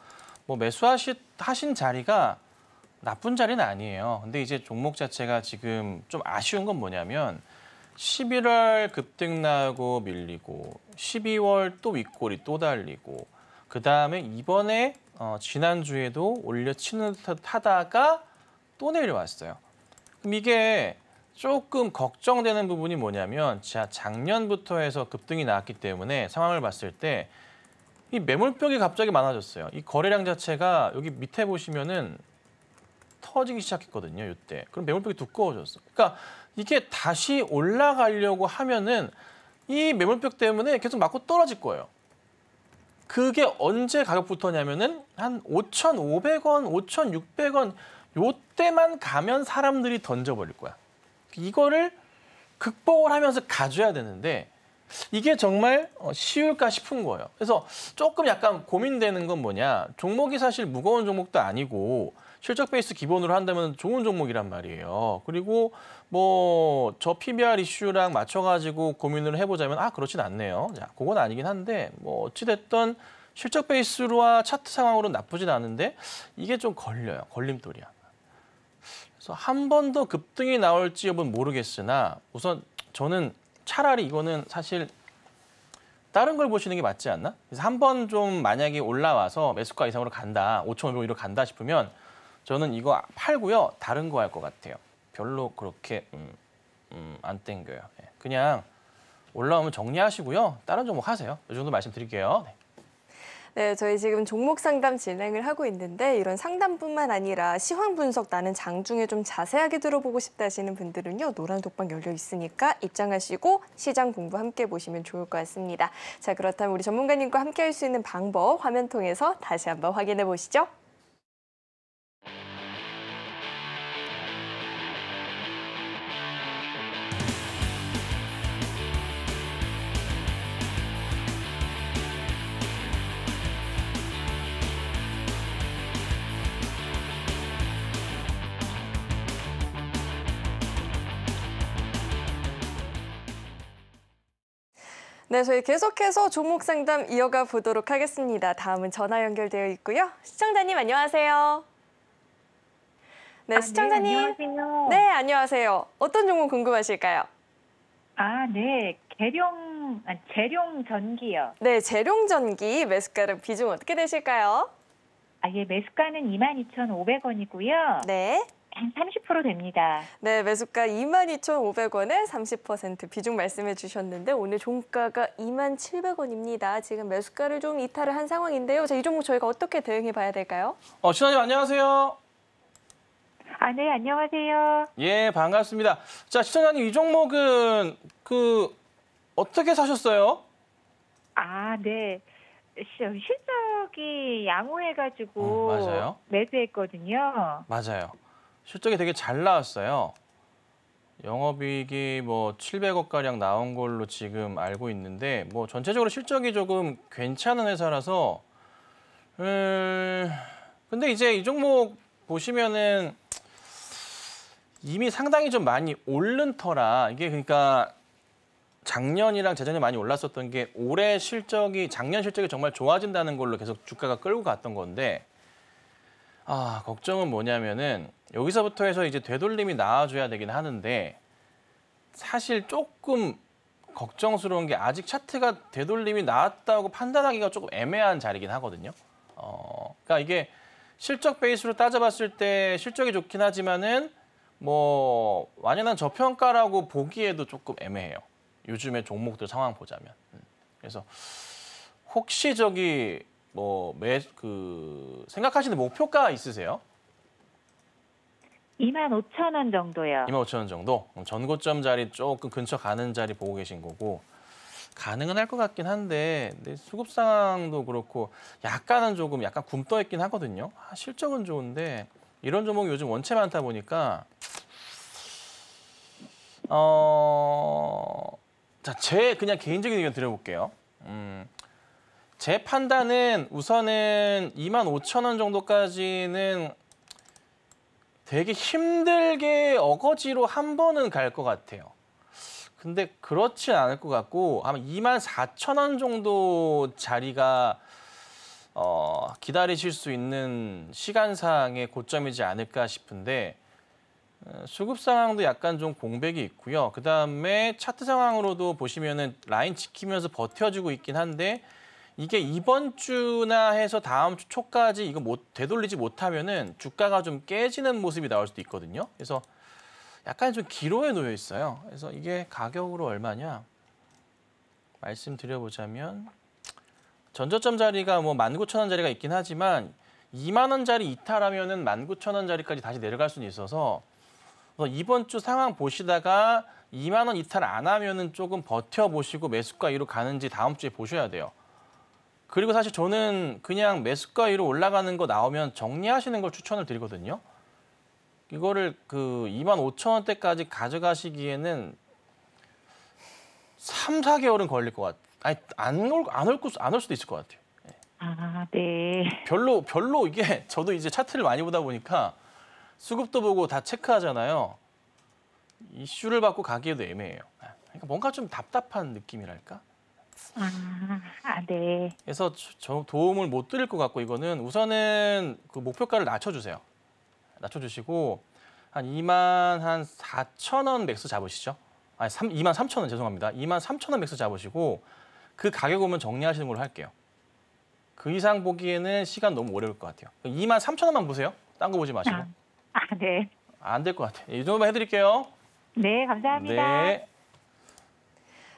뭐 매수하신 자리가 나쁜 자리는 아니에요. 근데 이제 종목 자체가 지금 좀 아쉬운 건 뭐냐면 11월 급등 나고 밀리고 12월 또 윗꼬리 또 달리고 그다음에 이번에 지난주에도 올려치는 듯 하다가 또 내려왔어요. 그럼 이게 조금 걱정되는 부분이 뭐냐면 작년부터 해서 급등이 나왔기 때문에 상황을 봤을 때 이 매물벽이 갑자기 많아졌어요. 이 거래량 자체가 여기 밑에 보시면은 터지기 시작했거든요. 이때. 그럼 매물벽이 두꺼워졌어. 그러니까 이게 다시 올라가려고 하면은 이 매물벽 때문에 계속 맞고 떨어질 거예요. 그게 언제 가격부터냐면은 한 5,500원, 5,600원 요때만 가면 사람들이 던져버릴 거야. 이거를 극복을 하면서 가져야 되는데 이게 정말 쉬울까 싶은 거예요. 그래서 조금 약간 고민되는 건 뭐냐. 종목이 사실 무거운 종목도 아니고 실적 베이스 기본으로 한다면 좋은 종목이란 말이에요. 그리고 뭐 저 PBR 이슈랑 맞춰가지고 고민을 해보자면 그렇진 않네요. 자, 그건 아니긴 한데 뭐 어찌됐든 실적 베이스로와 차트 상황으로 나쁘진 않은데 이게 좀 걸려요. 걸림돌이야. 그래서 한 번 더 급등이 나올지 여부는 모르겠으나 우선 저는 차라리 이거는 사실 다른 걸 보시는 게 맞지 않나? 그래서 한 번 좀 만약에 올라와서 매수가 이상으로 간다, 5,500원으로 간다 싶으면 저는 이거 팔고요. 다른 거 할 것 같아요. 별로 그렇게 안 땡겨요. 그냥 올라오면 정리하시고요. 다른 종목 하세요. 이 정도 말씀드릴게요. 네. 네, 저희 지금 종목 상담 진행을 하고 있는데 이런 상담뿐만 아니라 시황 분석 나는 장중에 좀 자세하게 들어보고 싶다 하시는 분들은요. 노란 독방 열려 있으니까 입장하시고 시장 공부 함께 보시면 좋을 것 같습니다. 자, 그렇다면 우리 전문가님과 함께 할 수 있는 방법 화면 통해서 다시 한번 확인해 보시죠. 네, 저희 계속해서 종목 상담 이어가 보도록 하겠습니다. 다음은 전화 연결되어 있고요. 시청자님 안녕하세요. 네, 시청자님. 네, 안녕하세요. 네, 안녕하세요. 어떤 종목 궁금하실까요? 네. 재룡 전기요. 네, 재룡전기 매수가랑 비중 어떻게 되실까요? 예, 매수가는 22,500원이고요. 네. 한 30% 됩니다. 네, 매수가 22,500원에 30% 비중 말씀해 주셨는데 오늘 종가가 27,000원입니다. 지금 매수가를 좀 이탈을 한 상황인데요. 자, 이 종목 저희가 어떻게 대응해 봐야 될까요? 신원님 안녕하세요. 네, 안녕하세요. 예, 반갑습니다. 자, 시청자님 이 종목은 어떻게 사셨어요? 네. 실적이 양호해가지고 맞아요. 매수했거든요. 맞아요. 실적이 되게 잘 나왔어요. 영업이익이 뭐 700억 가량 나온 걸로 지금 알고 있는데 뭐 전체적으로 실적이 조금 괜찮은 회사라서 근데 이제 이 종목 보시면은 이미 상당히 좀 많이 오른 터라 이게 그러니까 작년이랑 재작년에 많이 올랐었던 게 올해 실적이 작년 실적이 정말 좋아진다는 걸로 계속 주가가 끌고 갔던 건데 걱정은 뭐냐면은 여기서부터 해서 이제 되돌림이 나와줘야 되긴 하는데 사실 조금 걱정스러운 게 아직 차트가 되돌림이 나왔다고 판단하기가 조금 애매한 자리긴 하거든요. 그러니까 이게 실적 베이스로 따져봤을 때 실적이 좋긴 하지만은 뭐 완연한 저평가라고 보기에도 조금 애매해요. 요즘의 종목들 상황 보자면. 그래서 혹시 저기 뭐 생각하시는 목표가 있으세요? 25,000원 정도요. 25,000원 정도? 전고점 자리 조금 근처 가는 자리 보고 계신 거고 가능은 할 것 같긴 한데 근데 수급 상황도 그렇고 약간 굼떠 있긴 하거든요. 실적은 좋은데 이런 종목이 요즘 원체 많다 보니까 제 그냥 개인적인 의견 드려볼게요. 제 판단은 우선은 25,000원 정도까지는 되게 힘들게 어거지로 한 번은 갈 것 같아요. 근데 그렇진 않을 것 같고 아마 24,000원 정도 자리가 기다리실 수 있는 시간상의 고점이지 않을까 싶은데 수급 상황도 약간 좀 공백이 있고요. 그다음에 차트 상황으로도 보시면은 라인 지키면서 버텨주고 있긴 한데 이게 이번 주나 해서 다음 주 초까지 이거 되돌리지 못하면은 주가가 좀 깨지는 모습이 나올 수도 있거든요. 그래서 약간 좀 기로에 놓여 있어요. 그래서 이게 가격으로 얼마냐 말씀드려보자면 전저점 자리가 뭐 19,000원 자리가 있긴 하지만 2만 원짜리 이탈하면은 19,000원 자리까지 다시 내려갈 수는 있어서 이번 주 상황 보시다가 2만 원 이탈 안 하면은 조금 버텨보시고 매수가 위로 가는지 다음 주에 보셔야 돼요. 그리고 사실 저는 그냥 매수가 위로 올라가는 거 나오면 정리하시는 걸 추천을 드리거든요. 이거를 25,000원대까지 가져가시기에는 3, 4개월은 걸릴 것 같아요. 아니 안 올 수도 있을 것 같아요. 네. 별로 이게 저도 이제 차트를 많이 보다 보니까 수급도 보고 다 체크하잖아요. 이슈를 받고 가기에도 애매해요. 그러니까 뭔가 좀 답답한 느낌이랄까? 네. 그래서 저 도움을 못 드릴 것 같고 이거는 우선은 그 목표가를 낮춰주세요. 낮춰주시고 한 24,000원 맥스 잡으시죠. 23,000원 죄송합니다. 23,000원 맥스 잡으시고 그 가격 오면 정리하시는 걸로 할게요. 그 이상 보기에는 시간 너무 오래 걸 것 같아요. 23,000원만 보세요. 딴 거 보지 마시고. 네. 안 될 것 같아요. 이 정도만 해드릴게요. 네, 감사합니다. 네.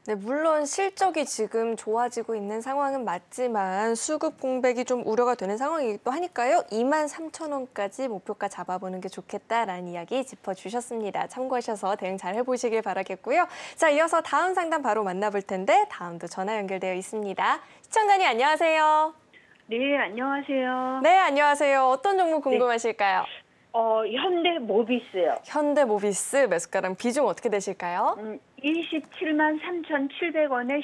네, 물론 실적이 지금 좋아지고 있는 상황은 맞지만 수급 공백이 좀 우려가 되는 상황이기도 하니까요. 23,000원까지 목표가 잡아보는 게 좋겠다라는 이야기 짚어주셨습니다. 참고하셔서 대응 잘 해보시길 바라겠고요. 자, 이어서 다음 상담 바로 만나볼 텐데 다음도 전화 연결되어 있습니다. 시청자님 안녕하세요. 네, 안녕하세요. 네, 안녕하세요. 어떤 종목 궁금하실까요? 현대모비스요. 현대모비스 매수가랑 비중 어떻게 되실까요? 27만 3,700원에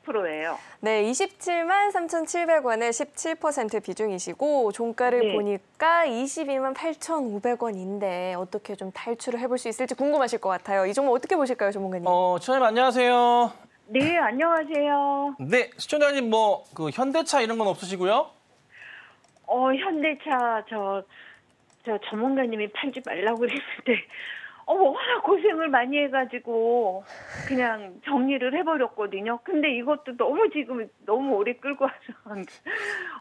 17%예요. 네, 27만 3,700원에 17% 비중이시고 종가를 네. 보니까 22만 8,500원인데 어떻게 좀 탈출을 해볼 수 있을지 궁금하실 것 같아요. 이 종목 어떻게 보실까요, 전문가님? 시청자님 안녕하세요. 네, 안녕하세요. 네, 시청자님 현대차 이런 건 없으시고요? 현대차 저 전문가님이 팔지 말라고 그랬는데 워낙 고생을 많이 해가지고 그냥 정리를 해버렸거든요. 근데 이것도 지금 너무 오래 끌고 와서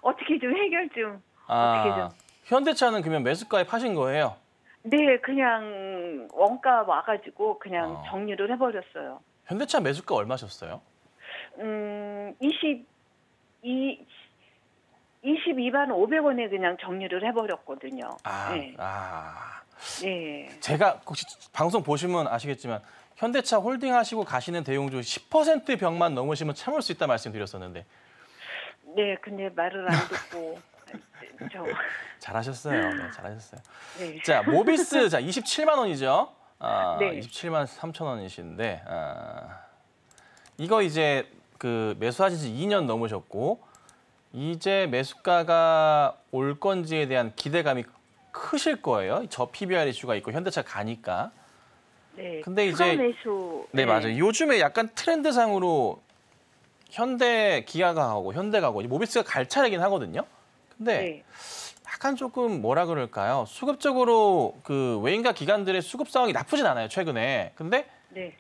어떻게 좀 해결 좀. 어떻게 좀. 현대차는 그러면 매수가에 파신 거예요? 네, 그냥 원가 와가지고 그냥 정리를 해버렸어요. 현대차 매수가 얼마셨어요? 22만 500원에 그냥 정리를 해버렸거든요. 네. 네. 제가 혹시 방송 보시면 아시겠지만 현대차 홀딩 하시고 가시는 대용 중 10% 벽만 넘으시면 참을 수 있다 말씀드렸었는데. 네, 근데 말을 안 듣고. 잘하셨어요. 네, 잘하셨어요. 네. 자, 모비스 27만 원이죠. 네. 27만 3천 원이신데 이거 이제 그 매수하신 지 2년 넘으셨고 이제 매수가가 올 건지에 대한 기대감이 크실 거예요. 저 PBR 이슈가 있고 현대차 가니까. 네. 근데 추가 이제 매수. 네, 맞아요. 요즘에 약간 트렌드상으로 현대 기아가 하고 현대가 하고 모비스가 갈 차례긴 하거든요. 근데 네. 약간 조금 뭐라 그럴까요? 수급적으로 그 외인과 기관들의 수급 상황이 나쁘진 않아요, 최근에. 근데 네.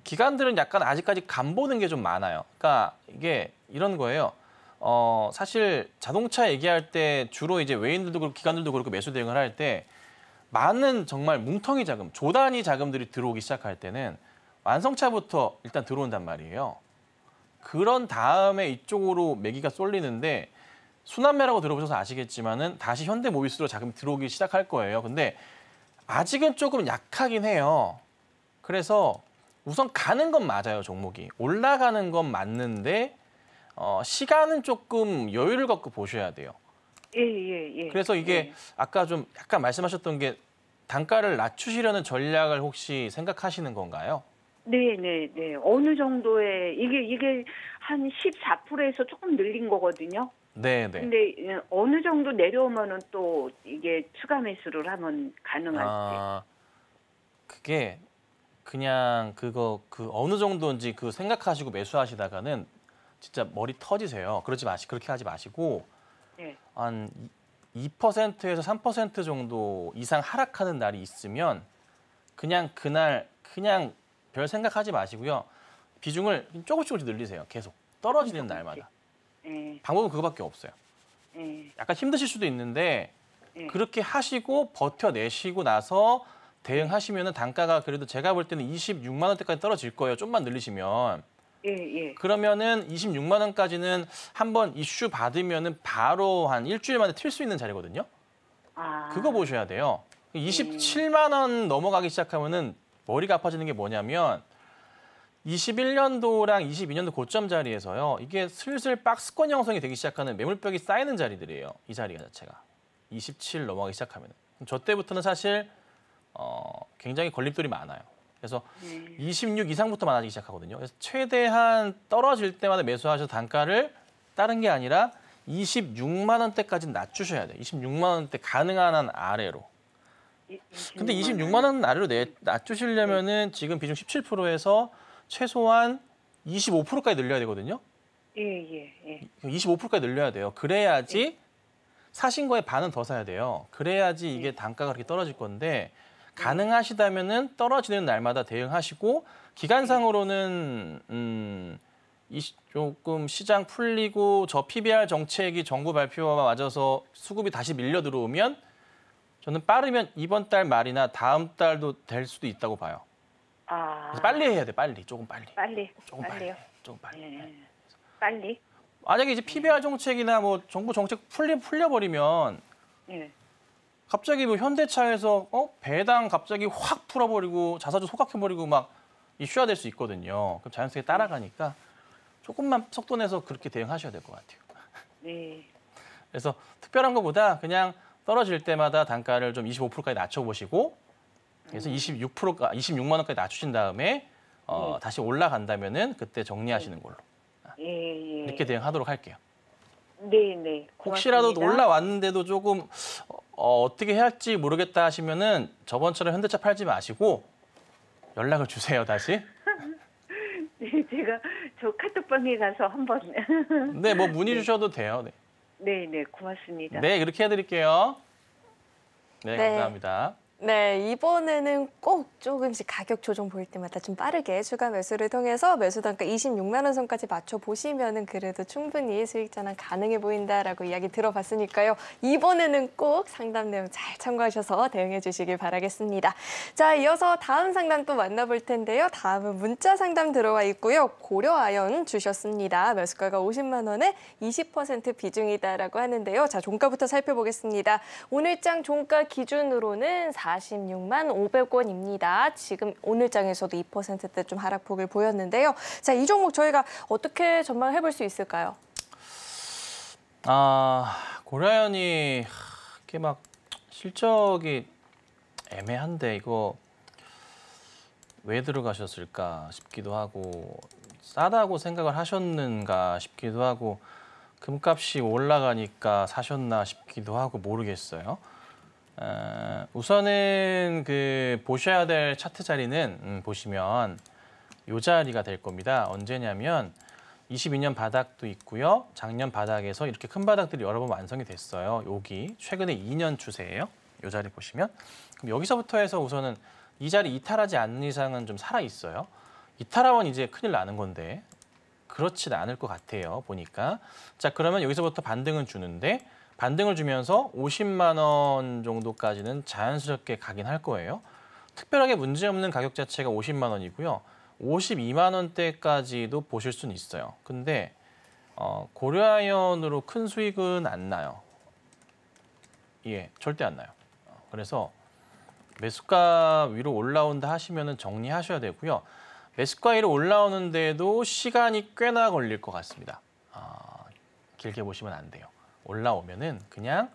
기관들은 약간 아직까지 간보는 게 좀 많아요. 그러니까 이게 이런 거예요. 사실 자동차 얘기할 때 주로 이제 외인들도 그렇고 기관들도 그렇고 매수 대응을 할 때 많은 정말 뭉텅이 자금, 조 단위 자금들이 들어오기 시작할 때는 완성차부터 일단 들어온단 말이에요. 그런 다음에 이쪽으로 매기가 쏠리는데 순환매라고 들어보셔서 아시겠지만은 다시 현대모비스로 자금이 들어오기 시작할 거예요. 근데 아직은 조금 약하긴 해요. 그래서 우선 가는 건 맞아요, 종목이. 올라가는 건 맞는데 시간은 조금 여유를 갖고 보셔야 돼요. 예. 그래서 이게 예. 아까 좀 약간 말씀하셨던 게 단가를 낮추시려는 전략을 혹시 생각하시는 건가요? 네. 어느 정도의 이게 한 14%에서 조금 늘린 거거든요. 네. 근데 어느 정도 내려오면은 또 이게 추가 매수를 하면 가능할지. 그게 그냥 그 어느 정도인지 그 생각하시고 매수하시다가는 진짜 머리 터지세요. 그렇게 하지 마시고 네. 한 2%에서 3% 정도 이상 하락하는 날이 있으면 그냥 그날 그냥 별 생각하지 마시고요. 비중을 조금씩 늘리세요. 계속 떨어지는 날마다. 예. 방법은 그거밖에 없어요. 예. 약간 힘드실 수도 있는데 예. 그렇게 하시고 버텨내시고 나서 대응하시면은 단가가 그래도 제가 볼 때는 26만 원대까지 떨어질 거예요. 좀만 늘리시면. 예. 그러면은 26만 원까지는 한번 이슈 받으면은 바로 한 일주일 만에 튈 수 있는 자리거든요. 아. 그거 보셔야 돼요. 27만 원 넘어가기 시작하면은 머리가 아파지는 게 뭐냐면 21년도랑 22년도 고점 자리에서요. 이게 슬슬 박스권 형성이 되기 시작하는 매물벽이 쌓이는 자리들이에요. 이 자리가 자체가. 27 넘어가기 시작하면. 저 때부터는 사실 굉장히 걸림돌이 많아요. 그래서 26 이상부터 많아지기 시작하거든요. 그래서 최대한 떨어질 때마다 매수하셔서 단가를 다른 게 아니라 26만 원대까지 낮추셔야 돼요. 26만 원대 가능한 한 아래로. 근데 26만 원 아래로 낮추시려면은 지금 비중 17%에서 최소한 25%까지 늘려야 되거든요. 예. 25%까지 늘려야 돼요. 그래야지 사신 거에 반은 더 사야 돼요. 그래야지 이게 단가가 그렇게 떨어질 건데 가능하시다면은 떨어지는 날마다 대응하시고 기간상으로는 조금 시장 풀리고 저 PBR 정책이 정부 발표와 맞아서 수급이 다시 밀려 들어오면 저는 빠르면 이번 달 말이나 다음 달도 될 수도 있다고 봐요. 아. 그래서 빨리 해야 돼, 빨리. 조금 빨리. 조금 빨리요. 조금 빨리. 예. 빨리. 만약에 이제 PBR 정책이나 뭐 정부 정책 풀려버리면 예. 갑자기 뭐 현대차에서 배당 갑자기 확 풀어버리고 자사주 소각해버리고 막 이슈화 될 수 있거든요. 그럼 자연스럽게 따라가니까 조금만 속도 내서 그렇게 대응하셔야 될 것 같아요. 네. 그래서 특별한 것보다 그냥 떨어질 때마다 단가를 좀 25%까지 낮춰보시고 그래서 26만 원까지 낮추신 다음에 다시 올라간다면은 그때 정리하시는 걸로 예. 이렇게 대응하도록 할게요. 네. 고맙습니다. 혹시라도 올라왔는데도 조금 어떻게 해야 할지 모르겠다 하시면은 저번처럼 현대차 팔지 마시고 연락을 주세요 다시. 네, 제가 저 카톡방에 가서 한번. 네, 뭐 문의 주셔도 돼요. 네. 네, 고맙습니다. 네, 그렇게 해드릴게요. 네, 네. 감사합니다. 네, 이번에는 꼭 조금씩 가격 조정 보일 때마다 좀 빠르게 추가 매수를 통해서 매수 단가 26만 원 선까지 맞춰보시면은 그래도 충분히 수익 전환 가능해 보인다라고 이야기 들어봤으니까요. 이번에는 꼭 상담 내용 잘 참고하셔서 대응해 주시길 바라겠습니다. 자, 이어서 다음 상담 또 만나볼 텐데요. 다음은 문자 상담 들어와 있고요. 고려아연 주셨습니다. 매수가가 50만 원에 20% 비중이다라고 하는데요. 자, 종가부터 살펴보겠습니다. 오늘장 종가 기준으로는 46만 500원입니다. 지금 오늘장에서도 2%대 좀 하락폭을 보였는데요. 자, 이 종목 저희가 어떻게 전망해 볼 수 있을까요? 고려아연이 이렇게 막 실적이 애매한데 이거 왜 들어가셨을까 싶기도 하고 싸다고 생각을 하셨는가 싶기도 하고 금값이 올라가니까 사셨나 싶기도 하고 모르겠어요. 우선은 그 보셔야 될 차트 자리는 보시면 이 자리가 될 겁니다. 언제냐면 22년 바닥도 있고요. 작년 바닥에서 이렇게 큰 바닥들이 여러 번 완성이 됐어요. 여기 최근에 2년 추세예요. 이 자리 보시면 그럼 여기서부터 해서 우선은 이 자리 이탈하지 않는 이상은 좀 살아 있어요. 이탈하면 이제 큰일 나는 건데 그렇지는 않을 것 같아요. 보니까 자 그러면 여기서부터 반등은 주는데 반등을 주면서 50만 원 정도까지는 자연스럽게 가긴 할 거예요. 특별하게 문제없는 가격 자체가 50만 원이고요. 52만 원대까지도 보실 수는 있어요. 근데 고려아연으로 큰 수익은 안 나요. 예, 절대 안 나요. 그래서 매수가 위로 올라온다 하시면은 정리하셔야 되고요. 매수가 위로 올라오는데도 시간이 꽤나 걸릴 것 같습니다. 길게 보시면 안 돼요. 올라오면은 그냥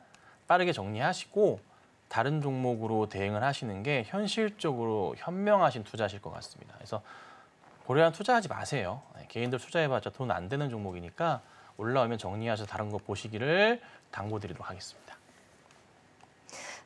빠르게 정리하시고 다른 종목으로 대응을 하시는 게 현실적으로 현명하신 투자실 것 같습니다. 그래서 고려아연 투자하지 마세요. 개인들 투자해봤자 돈 안 되는 종목이니까 올라오면 정리하셔서 다른 거 보시기를 당부드리도록 하겠습니다.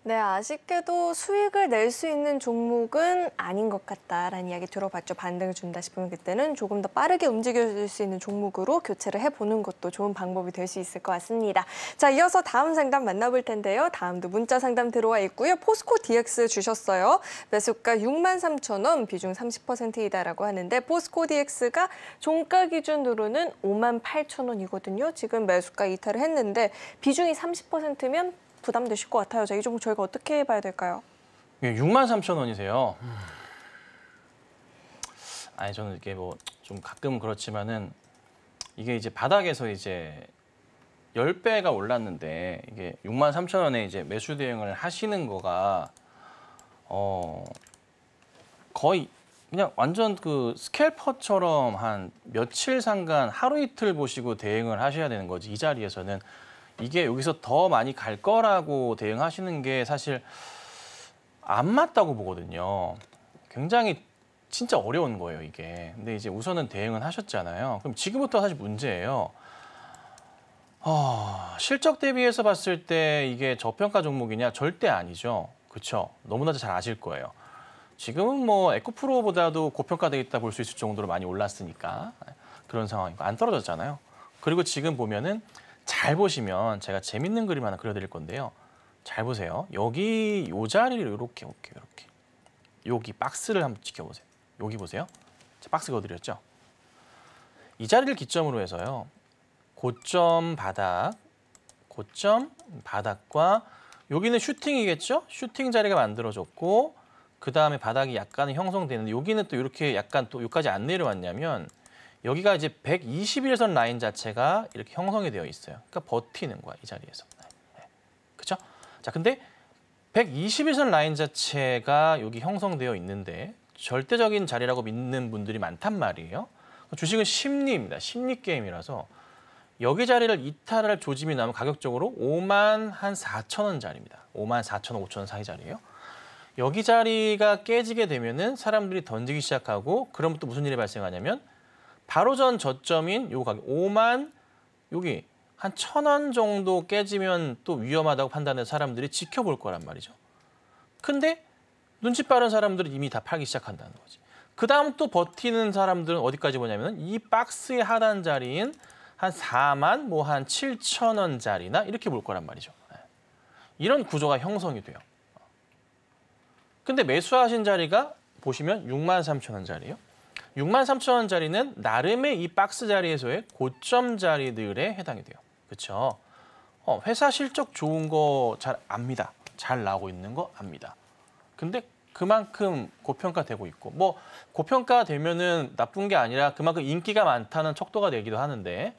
네, 아쉽게도 수익을 낼 수 있는 종목은 아닌 것 같다라는 이야기 들어봤죠. 반등을 준다 싶으면 그때는 조금 더 빠르게 움직여줄 수 있는 종목으로 교체를 해보는 것도 좋은 방법이 될 수 있을 것 같습니다. 자, 이어서 다음 상담 만나볼 텐데요. 다음도 문자 상담 들어와 있고요. 포스코 DX 주셨어요. 매수가 63,000원, 비중 30%이다라고 하는데 포스코 DX가 종가 기준으로는 58,000원이거든요. 지금 매수가 이탈을 했는데 비중이 30%면 부담되실 것 같아요. 자, 이 종목 저희가 어떻게 봐야 될까요? 예, 63,000원이세요. 아니 저는 이게 뭐 좀 가끔 그렇지만은 이게 이제 바닥에서 이제 10배가 올랐는데 이게 63,000원에 이제 매수 대응을 하시는 거가 거의 그냥 완전 그 스캘퍼처럼 한 며칠 상간 하루 이틀 보시고 대응을 하셔야 되는 거지. 이 자리에서는 이게 여기서 더 많이 갈 거라고 대응하시는 게 사실 안 맞다고 보거든요. 굉장히 진짜 어려운 거예요, 이게. 근데 이제 우선은 대응은 하셨잖아요. 그럼 지금부터 사실 문제예요. 실적 대비해서 봤을 때 이게 저평가 종목이냐? 절대 아니죠. 그렇죠? 너무나도 잘 아실 거예요. 지금은 뭐 에코프로보다도 고평가되어 있다 볼 수 있을 정도로 많이 올랐으니까 그런 상황이고 안 떨어졌잖아요. 그리고 지금 보면은 잘 보시면 제가 재밌는 그림 하나 그려드릴 건데요. 잘 보세요. 여기 요 자리를 이렇게 여기 박스를 한번 지켜보세요. 여기 보세요. 박스 그어드렸죠. 이 자리를 기점으로 해서요. 고점 바닥과 여기는 슈팅이겠죠. 슈팅 자리가 만들어졌고 그 다음에 바닥이 약간 형성되는데 여기는 또 이렇게 약간 또 여기까지 안 내려왔냐면 여기가 이제 121선 라인 자체가 이렇게 형성이 되어 있어요. 그러니까 버티는 거야, 이 자리에서. 그렇죠? 자, 근데 121선 라인 자체가 여기 형성되어 있는데 절대적인 자리라고 믿는 분들이 많단 말이에요. 주식은 심리입니다. 심리 게임이라서 여기 자리를 이탈할 조짐이 나면 가격적으로 54,000원 자리입니다. 54,000원, 5,000원 사이 자리예요. 여기 자리가 깨지게 되면은 사람들이 던지기 시작하고 그럼 또 무슨 일이 발생하냐면 바로 전 저점인 요 가격 5만 여기 한 1,000원 정도 깨지면 또 위험하다고 판단해서 사람들이 지켜볼 거란 말이죠. 근데 눈치 빠른 사람들은 이미 다 팔기 시작한다는 거지. 그 다음 또 버티는 사람들은 어디까지 보냐면 이 박스의 하단 자리인 한 4만 뭐 한 7,000원 자리나 이렇게 볼 거란 말이죠. 이런 구조가 형성이 돼요. 근데 매수하신 자리가 보시면 63,000원 자리예요. 63,000원 자리는 나름의 이 박스 자리에서의 고점 자리들에 해당이 돼요. 그렇죠? 회사 실적 좋은 거 잘 압니다. 잘 나오고 있는 거 압니다. 근데 그만큼 고평가되고 있고 뭐 고평가되면은 나쁜 게 아니라 그만큼 인기가 많다는 척도가 되기도 하는데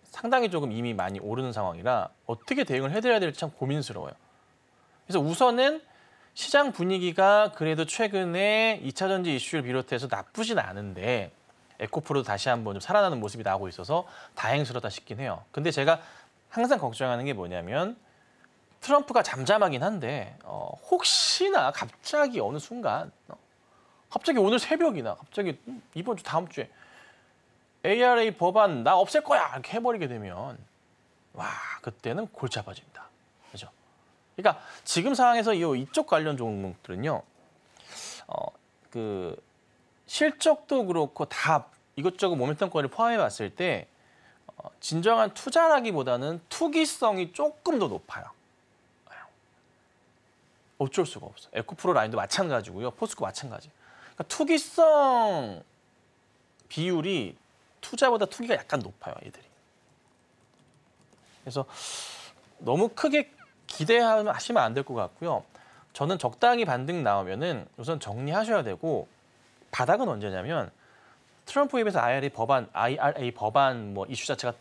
상당히 조금 이미 많이 오르는 상황이라 어떻게 대응을 해드려야 될지 참 고민스러워요. 그래서 우선은 시장 분위기가 그래도 최근에 2차 전지 이슈를 비롯해서 나쁘진 않은데 에코프로도 다시 한번 좀 살아나는 모습이 나오고 있어서 다행스럽다 싶긴 해요. 근데 제가 항상 걱정하는 게 뭐냐면 트럼프가 잠잠하긴 한데 혹시나 갑자기 어느 순간 갑자기 오늘 새벽이나 갑자기 이번 주 다음 주에 ARA 법안 나 없앨 거야 이렇게 해버리게 되면 와 그때는 골치 아파집니다. 그죠? 그러니까 지금 상황에서 이쪽 관련 종목들은요. 그 실적도 그렇고 다 이것저것 모멘텀거리를 포함해 봤을 때 진정한 투자라기보다는 투기성이 조금 더 높아요. 어쩔 수가 없어. 에코프로 라인도 마찬가지고요. 포스코 마찬가지. 그러니까 투기성 비율이 투자보다 투기가 약간 높아요, 얘들이. 그래서 너무 크게 기대하시면 안 될 것 같고요. 저는 적당히 반등 나오면은 우선 정리하셔야 되고 바닥은 언제냐면 트럼프 입에서 IRA 법안 뭐 이슈 자체가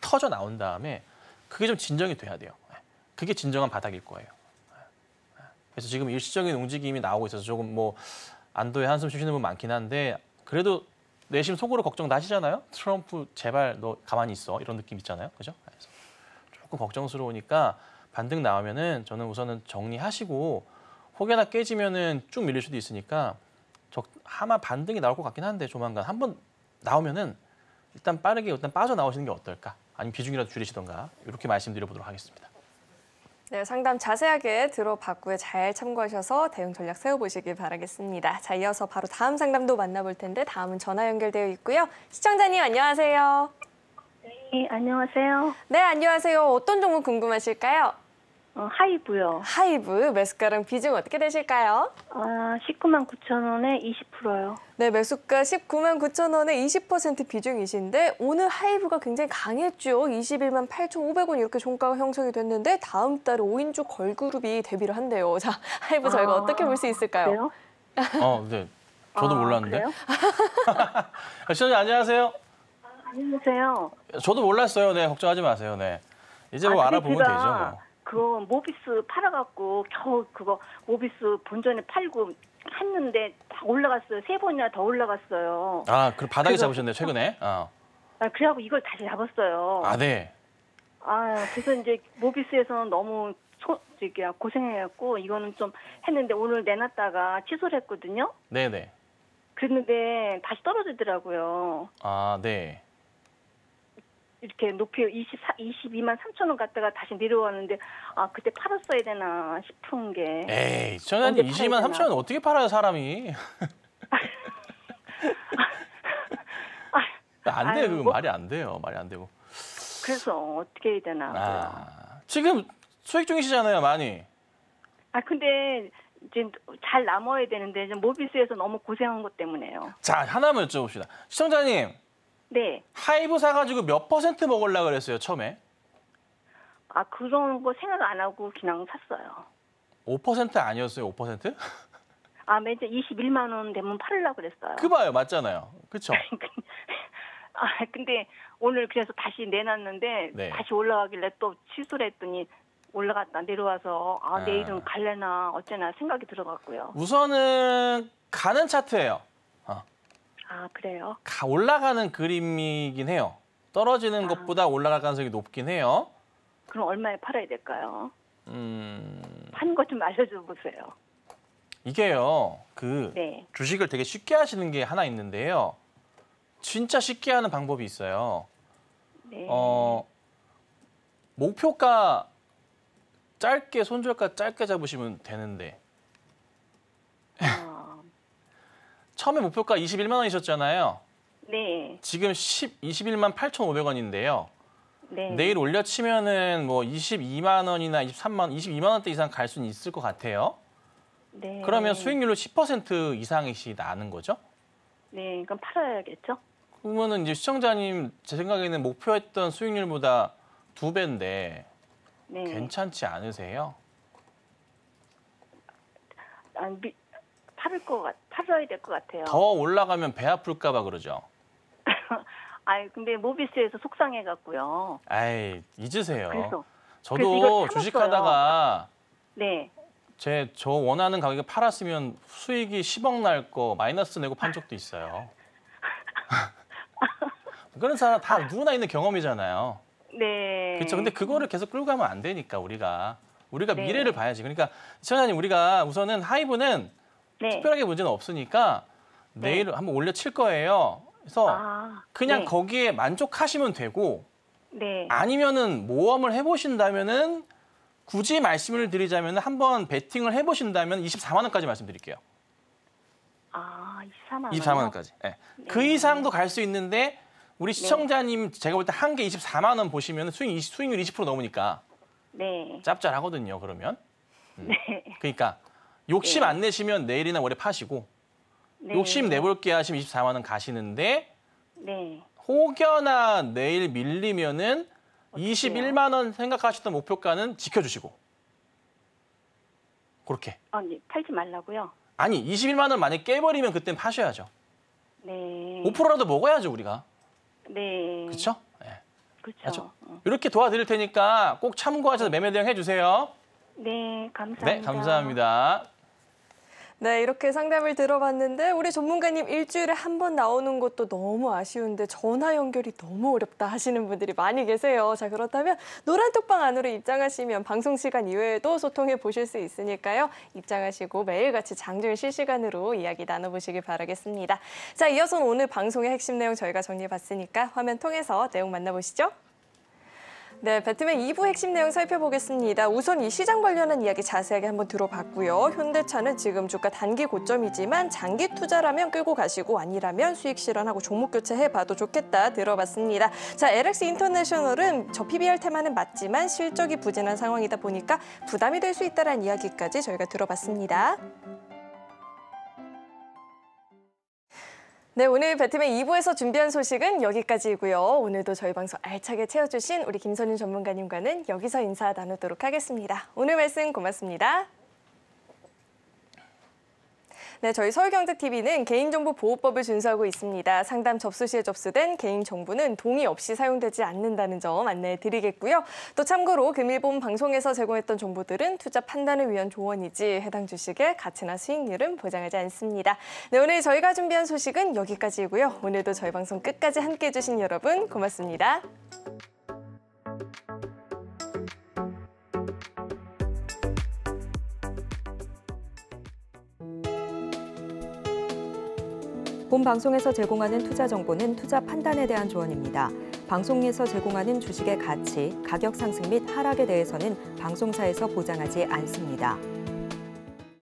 터져 나온 다음에 그게 좀 진정이 돼야 돼요. 그게 진정한 바닥일 거예요. 그래서 지금 일시적인 움직임이 나오고 있어서 조금 뭐 안도의 한숨 쉬시는 분 많긴 한데 그래도 내심 속으로 걱정 나시잖아요. 트럼프 제발 너 가만히 있어 이런 느낌 있잖아요. 그죠? 그래서 조금 걱정스러우니까 반등 나오면은 저는 우선은 정리하시고 혹여나 깨지면은 쭉 밀릴 수도 있으니까 아마 반등이 나올 것 같긴 한데 조만간 한번 나오면은 일단 빠르게 일단 빠져나오시는 게 어떨까? 아니면 비중이라도 줄이시던가 이렇게 말씀드려보도록 하겠습니다. 네, 상담 자세하게 들어봤고요. 잘 참고하셔서 대응 전략 세워보시길 바라겠습니다. 자, 이어서 바로 다음 상담도 만나볼 텐데 다음은 전화 연결되어 있고요. 시청자님 안녕하세요. 네, 안녕하세요. 네, 안녕하세요. 어떤 종목 궁금하실까요? 하이브요. 하이브 매수가랑 비중 어떻게 되실까요? 19만 9천 원에 20%요. 네, 매수가 19만 9천 원에 20% 비중이신데 오늘 하이브가 굉장히 강했죠. 21만 8,500원 이렇게 종가가 형성이 됐는데 다음 달에 5인조 걸그룹이 데뷔를 한대요. 자, 하이브 저희가 어떻게 볼 수 있을까요? 그래요? 네. 저도 몰랐는데. 그래요? 시청자 안녕하세요. 안녕하세요. 저도 몰랐어요. 네, 걱정하지 마세요. 네. 이제 뭐 알아보면 되죠. 그거 모비스 팔아갖고 겨우 그거 모비스 본전에 팔고 했는데 다 올라갔어요. 3번이나 더 올라갔어요. 그럼 바닥에 잡으셨네요, 최근에. 그래갖고 이걸 다시 잡았어요. 네. 그래서 이제 모비스에서는 너무 고생해갖고 이거는 좀 했는데 오늘 내놨다가 취소를 했거든요. 네네. 그랬는데 다시 떨어지더라고요. 네. 이렇게 높이 22만 3천 원 갔다가 다시 내려왔는데 그때 팔았어야 되나 싶은 게. 에이, 전화님 22만 3천 원 어떻게 팔아요, 사람이? 안 돼요, 그거 말이 안 돼요. 말이 안 되고. 그래서 어떻게 해야 되나. 지금 수익 중이시잖아요, 많이. 근데 이제 잘 남아야 되는데 모비스에서 너무 고생한 것 때문에요. 자, 하나만 여쭤봅시다. 시청자님. 네. 하이브 사가지고 몇 %% 먹으려고 그랬어요, 처음에? 그런 거 생각 안 하고 그냥 샀어요. 5% 아니었어요, 5%? 맨날 21만 원 되면 팔으려고 그랬어요. 그 봐요, 맞잖아요. 그렇죠? 근데 오늘 그래서 다시 내놨는데 네. 다시 올라가길래 또 취소를 했더니 올라갔다 내려와서 내일은 갈래나 어쩌나 생각이 들어갔고요. 우선은 가는 차트예요. 그래요? 올라가는 그림이긴 해요. 떨어지는 것보다 올라갈 가능성이 높긴 해요. 그럼 얼마에 팔아야 될까요? 파는 거 좀 알려줘 보세요. 이게요. 네. 주식을 되게 쉽게 하시는 게 하나 있는데요. 진짜 쉽게 하는 방법이 있어요. 네. 목표가 손절가 짧게 잡으시면 되는데. 처음에 목표가 21만 원이셨잖아요. 네. 지금 21만 8,500원인데요. 네. 내일 올려치면은 뭐 22만 원이나 22만 원대 이상 갈 수는 있을 것 같아요. 네. 그러면 수익률로 10% 이상씩 나는 거죠? 네, 그럼 팔아야겠죠? 그러면은 이제 시청자님 제 생각에는 목표했던 수익률보다 2배인데 네. 괜찮지 않으세요? 팔아야 될 것 같아요. 더 올라가면 배 아플까 봐 그러죠. 근데 모비스에서 속상해갖고요. 잊으세요. 그래서 저도 주식하다가 네. 저 원하는 가격에 팔았으면 수익이 10억 날 거 마이너스 내고 판 적도 있어요. 그런 사람 다 누구나 있는 경험이잖아요. 네. 그렇죠. 근데 그거를 계속 끌고 가면 안 되니까 우리가 네. 미래를 봐야지. 그러니까 시청자님 우리가 우선은 하이브는 네. 특별하게 문제는 없으니까 내일 한번 올려칠 거예요. 그래서 그냥 네. 거기에 만족하시면 되고 네. 아니면은 모험을 해보신다면은 굳이 말씀을 드리자면 한번 베팅을 해보신다면 24만 원까지 말씀드릴게요. 24만 원. 24만 원까지. 네. 그 이상도 갈 수 있는데 우리 시청자님 제가 볼 때 한 개 24만 원 보시면 수익률 20% 넘으니까 네. 짭짤하거든요. 그러면. 네. 그러니까 욕심 안 내시면 내일이나 모레 파시고 네. 욕심 내볼게 하시면 24만 원 가시는데 네. 혹여나 내일 밀리면은 21만 원 생각하셨던 목표가는 지켜주시고 그렇게. 네. 팔지 말라고요? 아니 21만 원 만약에 깨버리면 그땐 파셔야죠. 네. 5%라도 먹어야죠 우리가. 네. 그렇죠? 네. 그렇죠. 이렇게 도와드릴 테니까 꼭 참고하셔서 매매 대응 해주세요. 네, 감사합니다. 네, 감사합니다. 네, 이렇게 상담을 들어봤는데 우리 전문가님 일주일에 한 번 나오는 것도 너무 아쉬운데 전화 연결이 너무 어렵다 하시는 분들이 많이 계세요. 자, 그렇다면 노란톡방 안으로 입장하시면 방송 시간 이외에도 소통해 보실 수 있으니까요. 입장하시고 매일같이 장중 실시간으로 이야기 나눠보시길 바라겠습니다. 자, 이어서 오늘 방송의 핵심 내용 저희가 정리해봤으니까 화면 통해서 내용 만나보시죠. 네, 배트맨 2부 핵심 내용 살펴보겠습니다. 우선 이 시장 관련한 이야기 자세하게 한번 들어봤고요. 현대차는 지금 주가 단기 고점이지만 장기 투자라면 끌고 가시고 아니라면 수익 실현하고 종목 교체해봐도 좋겠다 들어봤습니다. 자, LX 인터내셔널은 저 PBR 테마는 맞지만 실적이 부진한 상황이다 보니까 부담이 될 수 있다는 이야기까지 저희가 들어봤습니다. 네, 오늘 배트맨 2부에서 준비한 소식은 여기까지이고요. 오늘도 저희 방송 알차게 채워주신 우리 김선윤 전문가님과는 여기서 인사 나누도록 하겠습니다. 오늘 말씀 고맙습니다. 네, 저희 서울경제TV는 개인정보보호법을 준수하고 있습니다. 상담 접수 시에 접수된 개인정보는 동의 없이 사용되지 않는다는 점 안내해 드리겠고요. 또 참고로 금일본 방송에서 제공했던 정보들은 투자 판단을 위한 조언이지 해당 주식의 가치나 수익률은 보장하지 않습니다. 네, 오늘 저희가 준비한 소식은 여기까지이고요. 오늘도 저희 방송 끝까지 함께해 주신 여러분 고맙습니다. 본 방송에서 제공하는 투자 정보는 투자 판단에 대한 조언입니다. 방송에서 제공하는 주식의 가치, 가격 상승 및 하락에 대해서는 방송사에서 보장하지 않습니다.